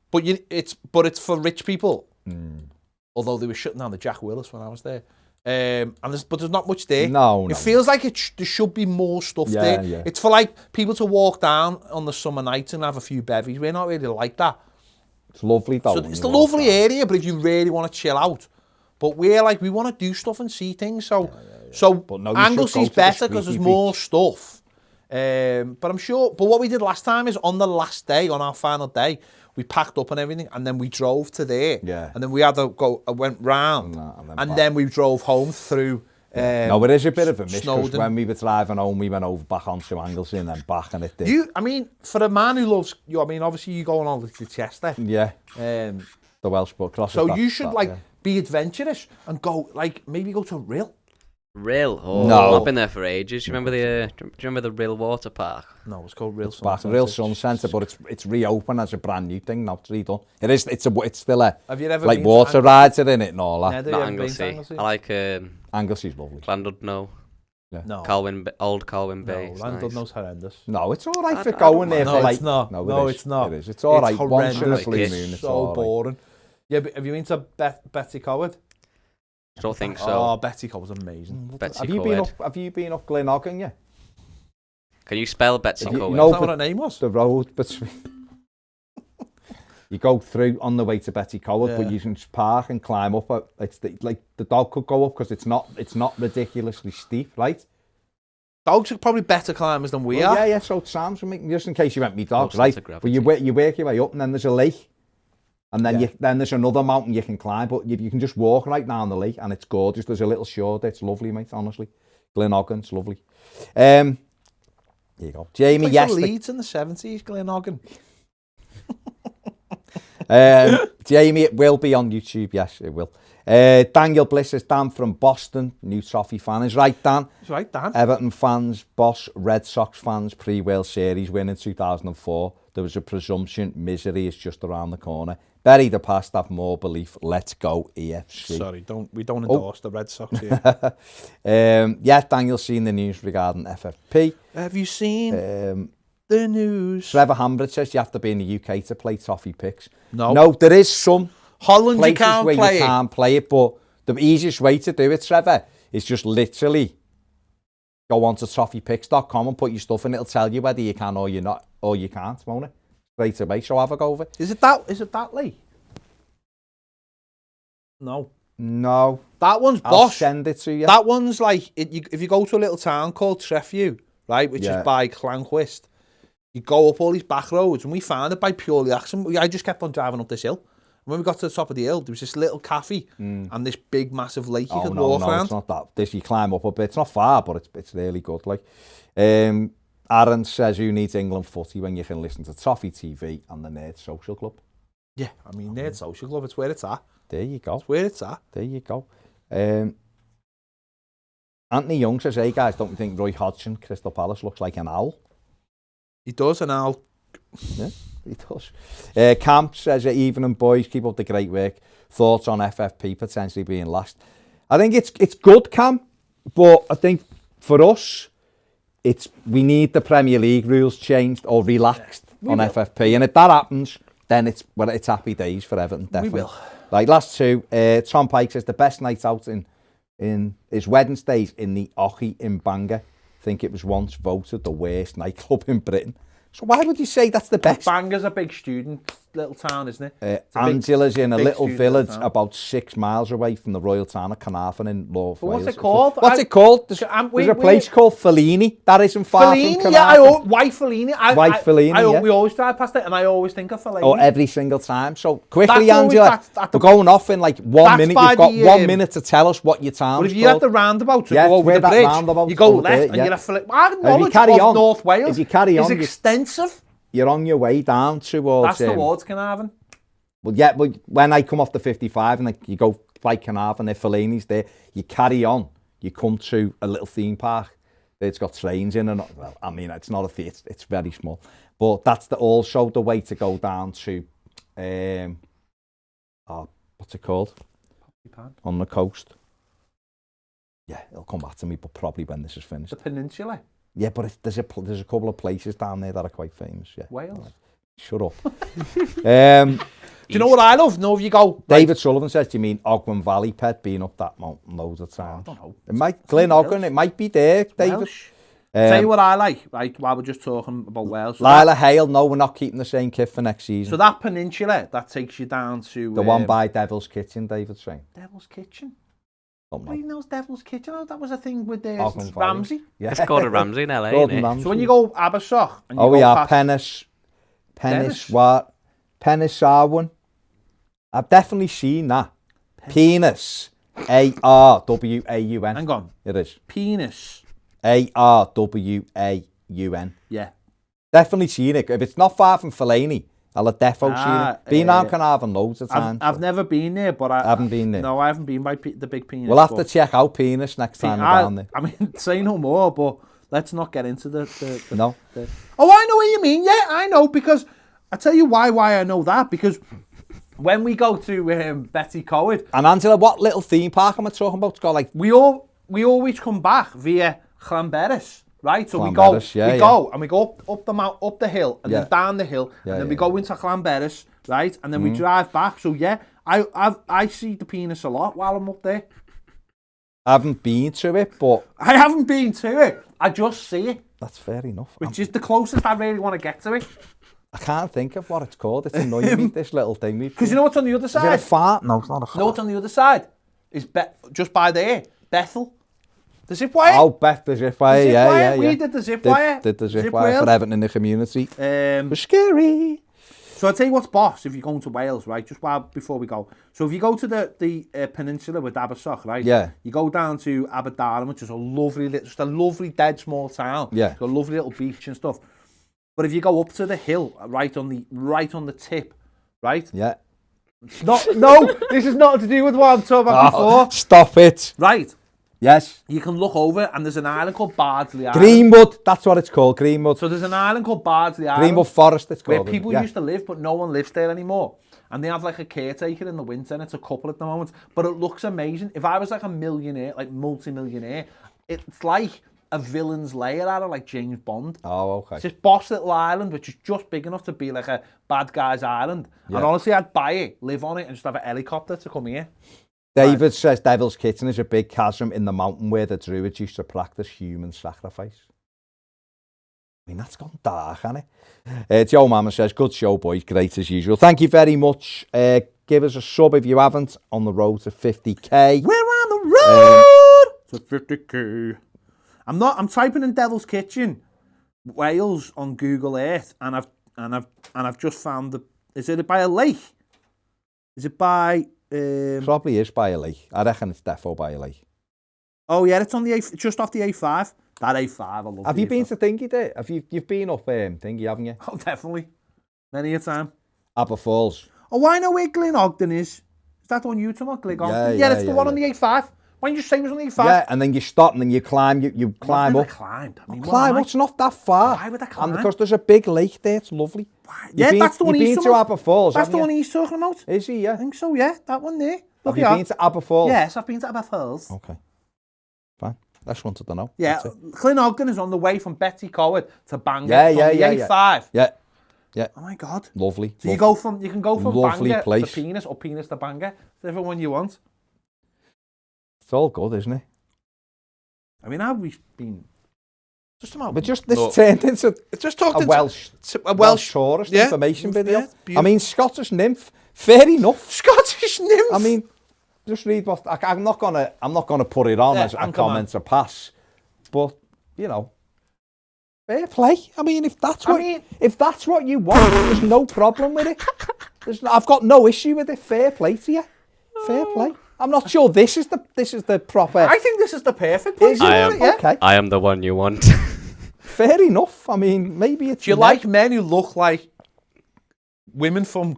but it's for rich people. Although they were shutting down the Jack Willis when I was there, but there's not much there. No. It feels like there should be more stuff there. Yeah. It's for like people to walk down on the summer nights and have a few bevies. We're not really like that. It's lovely though. So it's the lovely area, but if you really want to chill out, but we want to do stuff and see things. So Anglesea's better because there's more stuff. But I'm sure. But what we did last time is on the last day, on our final day, we packed up and everything, and then we drove to there. Yeah. And then we had to go. Went round, and then we drove home through. No, it is a bit of a miss because when we were driving home, we went over back onto Anglesey and then back, and it did. I mean, for a man who loves you, I mean, obviously you going over to Chester. Yeah. The Welsh book cross. So you should be adventurous and go maybe go to Rill. Rill? Oh, no. I've been there for ages. Do you remember the Rill water park? No, it's called Rill Sun Centre. Rill Sun Centre, but it's reopened as a brand new thing now. It's redone. It's still a Have you ever like water rides are in it and all that. Not Anglesey. I like Anglesey's lovely. Llandudno. Yeah. No. Old Colwyn Bay. No, Llandudno's horrendous. No, it's all right for going there for it's not. No, it's not. It is. It's all right. Once in a blue moon. It's so boring. Yeah, but have you been to Betty Coward? I don't think so. Oh, Betty Coward's amazing. Have you been up Glenoggan yet? Can you spell Betsy Coward? Is that what her name was? The road between. You go through on the way to Betty Coward, but you can park and climb up. It's like the dog could go up because it's not ridiculously steep, right? Dogs are probably better climbers than we are. Yeah. So it sounds just in case you went me dogs, right? But you work your way up, and then there's a lake. And then then there's another mountain you can climb, but you can just walk right down the lake, and it's gorgeous. There's a little shore there. It's lovely, mate, honestly. Glenoggan, it's lovely. Here you go. Jamie, yes. Leeds in the 70s, Glenoggan. Jamie, it will be on YouTube. Yes, it will. Daniel Bliss is Dan from Boston, new Toffee fan. Is right, Dan? He's right, Dan. Everton fans, Boss, Red Sox fans, pre-World Series win in 2004. There was a presumption misery is just around the corner. Bury the past, have more belief. Let's go EFC. Sorry, we don't endorse the Red Sox here. Yeah, Daniel's seen the news regarding FFP. Have you seen the news. Trevor Hambridge says you have to be in the UK to play Toffee Picks. No, there is some Holland you places can't where play you it. can't play it, but the easiest way to do it, Trevor, is just literally go on to toffeepicks.com and put your stuff in. It'll tell you whether you can or you're not, or you can't, won't it? Straight away. So have a go of it. Is it that late? No. That one's I'll bosh. send it to you. That one's like, if you go to a little town called Trefew, right, which is by Llanquist, you go up all these back roads, and we found it by purely accident. I just kept on driving up this hill. And when we got to the top of the hill, there was this little cafe and this big, massive lake you could walk around. It's not that. This you climb up a bit. It's not far, but it's really good. Like, Aaron says, who needs England footy when you can listen to Toffee TV and the Nerd Social Club? Yeah, I mean, Nerd Social Club, it's where it's at. There you go. It's where it's at. There you go. Anthony Young says, hey guys, don't you think Roy Hodgson, Crystal Palace, looks like an owl? He does, an owl. Yeah, he does. Camp says, evening boys, keep up the great work. Thoughts on FFP potentially being last? I think it's good, Cam, but I think for us, we need the Premier League rules changed or relaxed on FFP, and if that happens, then it's happy days for Everton, definitely. We will. Like last two, Tom Pike says the best night out in is Wednesdays in the Ochi in Bangor. I think it was once voted the worst nightclub in Britain. So why would you say that's the best? Bangor's a big student little town, isn't it? Angela's in a little village town. about 6 miles away from the royal town of Carnarvon in North Wales. What's it called? What's it called? There's a place called Fellini. That isn't far from Carnarvon. Why Fellini? Fellini, we always drive past it, and I always think of Fellini. Oh, every single time. So quickly, That's always- Angela, that's we're going off in like 1 minute. by You've got the, 1 minute to tell us what your town's But if called. you had the roundabout to Yeah, go over where the that bridge, roundabout's you go called left there, and yeah. you're a Fellini. Our you knowledge carry of on- North Wales if you carry on, is you- extensive. You're on your way down towards... That's towards Carnarvon. Well, yeah, but when I come off the 55 and you go by Carnarvon, there, Fellini's there, you carry on, you come to a little theme park. It's got trains in and... Well, I mean, it's not a theatre, it's very small. But that's also the way to go down to... what's it called? On the coast. Yeah, it'll come back to me, but probably when this is finished. The peninsula. Yeah, but there's a couple of places down there that are quite famous. Yeah. Wales. Shut up. Do you know what I love? No, if you go... David Sullivan says, do you mean Ogwen Valley, Pet, being up that mountain loads of times? I don't know. It might, Glen Ogwen, it might be there, David. Welsh. Tell you what I like, right, while we're just talking about Wales. So Lila Hale, no, we're not keeping the same kit for next season. So that peninsula, that takes you down to... The one by Devil's Kitchen, David's saying. Devil's Kitchen? Don't know. Nobody knows Devil's Kitchen. Oh, that was a thing with Ogwen Valley. Ramsey. Yeah. It's Gordon Ramsay in LA, Gordon isn't it? Ramsay. So when you go Abersoch and you Oh go yeah, past... Penisarwan. I've definitely seen that. Penis. A-R-W-A-U-N. Hang on. It is. Penis. A-R-W-A-U-N. Yeah. Definitely seen it. If it's not far from Fellaini, I'll have defo seen it. Been down Carnarvon loads of times. I've never been there, but I haven't been there. No, I haven't been by the big penis. We'll have to check out Penis next time we're down there. I mean, say no more, but let's not get into the No. Oh, I know what you mean. Yeah, I know, because I tell you why I know that, because when we go to Betty Coward, And Angela, what little theme park am I talking about? It's got like... we always come back via Llanberis, right? So Llanberis, we go and we go up the hill and Yeah. then down the hill and then we go into Llanberis, right? And then we drive back. So yeah, I see the penis a lot while I'm up there. I haven't been to it, but... I haven't been to it. I just see it, That's fair enough. which is the closest I really want to get to it. I can't think of what it's called. It's annoying me, this little thing. Because you know what's on the other Is it a side? fart? No, it's not a fart. You know what's on the other side? Is just by there, Bethel. The zip wire. Oh, Beth, the zip wire. The zip Yeah, wire. yeah, yeah. We did the zip wire. Did the zip wire for Everton in the community. It was scary. So I'll tell you what's boss if you're going to Wales, right? Just before we go. So if you go to the peninsula with Abersoch, right? Yeah. You go down to Aberdarn, which is a lovely dead small town. Yeah. It's got a lovely little beach and stuff. But if you go up to the hill, right on the tip, right? Yeah. No, this is not to do with what I'm talking about before. Stop it. Right. Yes. You can look over and there's an island called Bardsley Island. Greenwood, that's what it's called, Greenwood. So there's an island called Bardsley Island. Greenwood Forest, it's called. Where people used to live, but no one lives there anymore. And they have like a caretaker in the winter, and it's a couple at the moment. But it looks amazing. If I was like a millionaire, like multi-millionaire, it's like a villain's lair at it, like James Bond. Oh, okay. It's this boss little island, which is just big enough to be like a bad guy's island. Yeah. And honestly, I'd buy it, live on it, and just have a helicopter to come here. David says Devil's Kitchen is a big chasm in the mountain where the Druids used to practice human sacrifice. I mean, that's gone dark, hasn't it? Joe Mama says, good show, boys. Great as usual. Thank you very much. Give us a sub if you haven't. On the road to 50k. We're on the road to 50k. I'm typing in Devil's Kitchen, Wales on Google Earth, and I've just found the. Is it by a lake? Is it by? Probably is by a lake. I reckon it's defo by a lake. Oh yeah, it's on the A, just off the A5. That A5, I love. Have you been to Thingy there? You've been up Thingy, haven't you? Oh, definitely. Many a time. Aber Falls. Oh, I know where Glen Ogden is. Is that the one you talking about, Glen Ogden? Yeah, it's the one on the A5. Why didn't you say it was on the A5? Yeah, and then you stop and then you climb. You climb up. Climbed. I mean, Climb. It's not that far. Why would I climb? And because there's a big lake there, it's lovely. Yeah, that's the one he's talking about. You've been to Aber Falls, That's the haven't one he's talking about. Is he? Yeah. I think so. Yeah, that one there. Have you been to Aber Falls? Yes, I've been to Aber Falls. Okay. Fine. That's one to know. Yeah, Glen Ogden is on the way from Betty Coward to Bangor. Yeah. A5. Yeah. Oh my God. Lovely. So lovely. you can go from lovely Bangor place. to Penis or Penis to Bangor. Whichever one you want. It's all good, isn't it? I mean, have we been just about? But just this turned into just talked a Welsh tourist information video. Yeah, I mean, Scottish nymph. Fair enough. Scottish nymph. I mean, just read what I'm not gonna put it on as a comment or pass, but you know, fair play. I mean, if that's what you want, there's no problem with it. I've got no issue with it. Fair play to you. Fair play. I'm not sure this is the proper. I think this is the perfect place. Okay. I am the one you want. Fair enough. I mean, maybe it's. Do you like men who look like women from?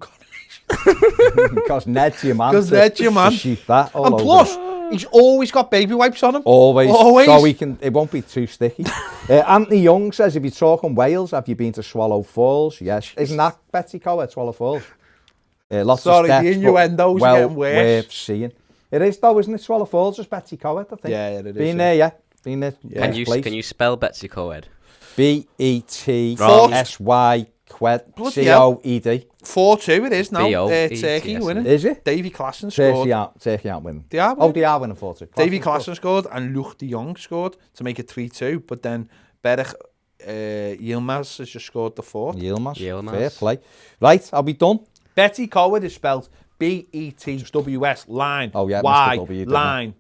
Because Ned's your man. Because Ned's your man. To shoot that all and over plus, it. he's always got baby wipes on him. Always. So it won't be too sticky. Anthony Young says, if you're talking Wales, have you been to Swallow Falls? Yes. Isn't that Betty Coward, Swallow Falls? Lots of steps, the innuendos are getting worse. Worth seeing. It is though, isn't it? Swallow Falls is Betty Coward, I think. Yeah, it is. Been there, yeah. Been there. Can you spell Betsy Coed? Betty Qued Coed 4-2 it is now. B-O-E-T-S. Turkey winning. Is it? Davy Klassen scored. Turkey aren't winning. They are winning. Oh, they are winning 4-2. Davy Klassen scored and Luch de Jong scored to make it 3-2. But then Berg Yilmaz has just scored the fourth. Yilmaz. Fair play. Right, I'll be done. Betty Coward is spelled B-E-T-W-S line. Oh yeah, Y Mr. W, line.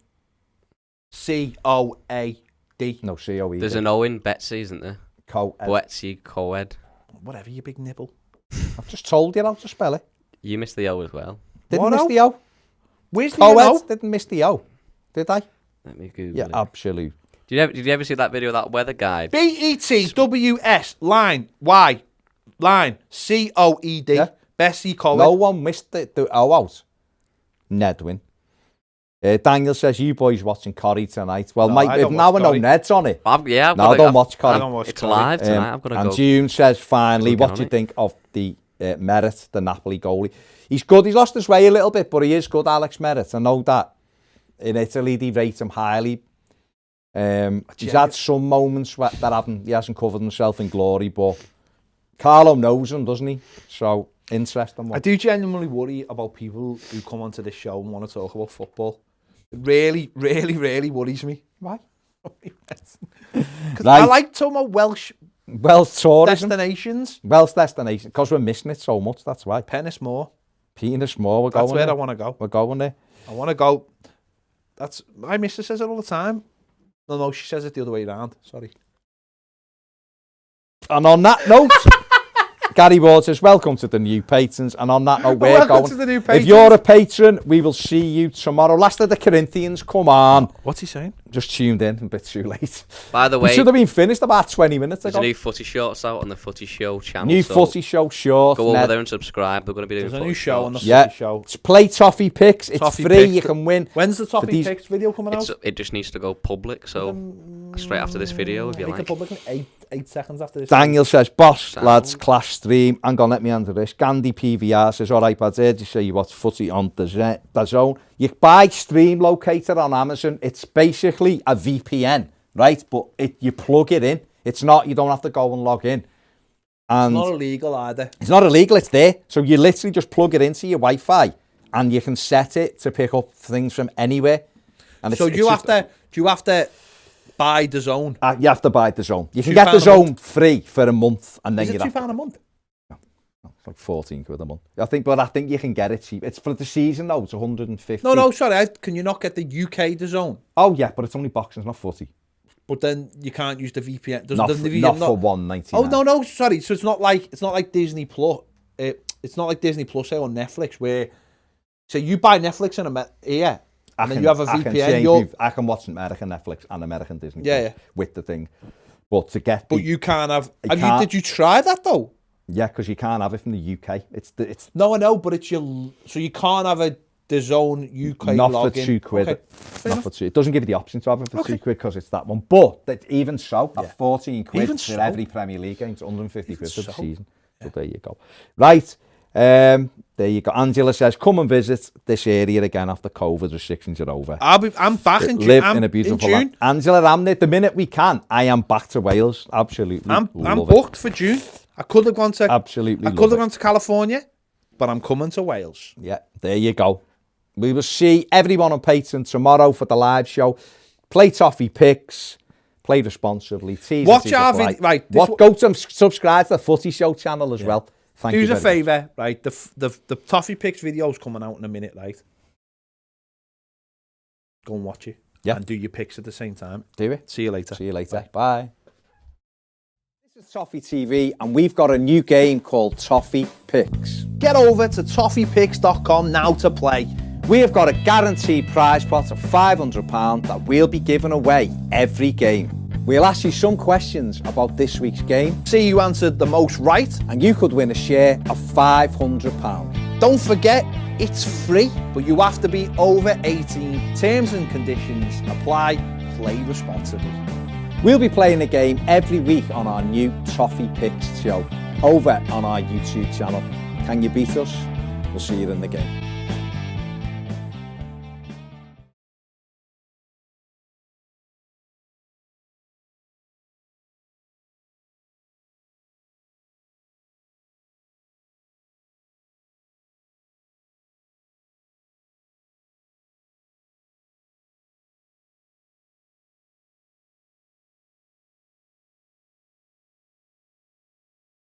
C-O-A-D. No, C-O-E-D. There's an O in Betsy, isn't there? Betsy Coed. Whatever, you big nibble. I've just told you how to spell it. You missed the O as well. Didn't miss the O. Where's the O? Didn't miss the O. Did I? Let me Google Yeah, it. absolute. Did you ever see that video of that weather guide? B-E-T-W-S line Y line C-O-E-D. Yeah. Bessie Coward. No one missed the O out. Nedwin. Daniel says, you boys watching Corrie tonight. Well, No, Mike, I if don't now watch I know Corrie. Ned's on it. I don't watch Corrie. I don't watch It's Corrie. live tonight. I've got to And go. June says, finally, Looking what on do you it. think of the Merritt, the Napoli goalie? He's good. He's lost his way a little bit, but he is good, Alex Merritt. I know that. In Italy, they rate him highly. He's had some moments that he hasn't covered himself in glory, but Carlo knows him, doesn't he? So, interesting one. I do genuinely worry about people who come onto this show and want to talk about football. It really, really, really worries me. Why? Because Right. I like talking about Welsh tourism. destinations. Welsh destination, because we're missing it so much, that's why. Pennismore. Penismore, we're That's going where there. I want to go. We're going there. I want to go. That's my missus says it all the time. No, she says it the other way around. Sorry. And on that note, Gary Ward says, welcome to the new patrons. And on that note, we're Welcome going. to the new patrons. If you're a patron, we will see you tomorrow. Last of the Corinthians, come on. What's he saying? Just tuned in, a bit too late. By the We way, should have been finished about 20 minutes there's ago. a new footy shorts out on the Footy Show channel. New so footy show short. Go over there and subscribe. They're going to be doing There's a footy new show on the shorts. Yeah. Footy Show. It's play Toffee Picks. It's Toffee free. Picks. You can win. When's the Toffee these- Picks video coming out? It just needs to go public, so straight after this video, if you Make it like. public in 8 seconds after this. Daniel says, boss, Sound. lads, clash stream. Hang on, let me answer this. Gandhi PVR says, all right, but I heard you say you watch footy on the zone. You buy Stream Locator on Amazon. It's basically a VPN right? But you plug it in. It's not, you don't have to go and log in. And it's not illegal either. It's not illegal, it's there. So you literally just plug it into your Wi-Fi and you can set it to pick up things from anywhere. And so do you have to buy the zone? You have to buy the zone. You can get the zone free for a month, and then is it £2 a month? No, it's like 14 quid a month. I think you can get it cheap. It's for the season though. It's 150. No, sorry. Can you not get the UK the zone? Oh yeah, but it's only boxing, it's not footy. But then you can't use the VPN. Not for $1.99. Oh no, sorry. So it's not like Disney Plus. It's not like Disney Plus or Netflix where. So you buy Netflix here. And then you have a VPN. I can watch American Netflix and American Disney with the thing. But to get you can't have... Did you try that though? Yeah, because you can't have it from the UK. It's No, I know, but it's your... So you can't have the zone UK not login. For £2. Okay. Not for £2. It doesn't give you the option to have it for £2 because it's that one. But even so, at 14 quid even for so, every Premier League game, it's 150 quid for the season. Yeah. So there you go. Right. There you go. Angela says, come and visit this area again after COVID restrictions are over. I'm back in June. Live in a beautiful land. Angela, I'm there the minute we can. I am back to Wales. Absolutely. I'm booked for June. I could have gone to gone to California, but I'm coming to Wales. Yeah, there you go. We will see everyone on Patreon tomorrow for the live show. Play Toffee Picks. Play responsibly. Watch our video. Right. Go to subscribe to the Footy Show channel as well. Thank you. Do us a favour, right? The Toffee Picks video is coming out in a minute, right? Go and watch it. Yeah. And do your picks at the same time. Do it. See you later. See you later. Bye. This is Toffee TV, and we've got a new game called Toffee Picks. Get over to toffeepicks.com now to play. We have got a guaranteed prize pot of £500 that we'll be giving away every game. We'll ask you some questions about this week's game. See who answered the most right. And you could win a share of £500. Don't forget, it's free, but you have to be over 18. Terms and conditions apply. Play responsibly. We'll be playing the game every week on our new Toffee Picks show over on our YouTube channel. Can you beat us? We'll see you in the game.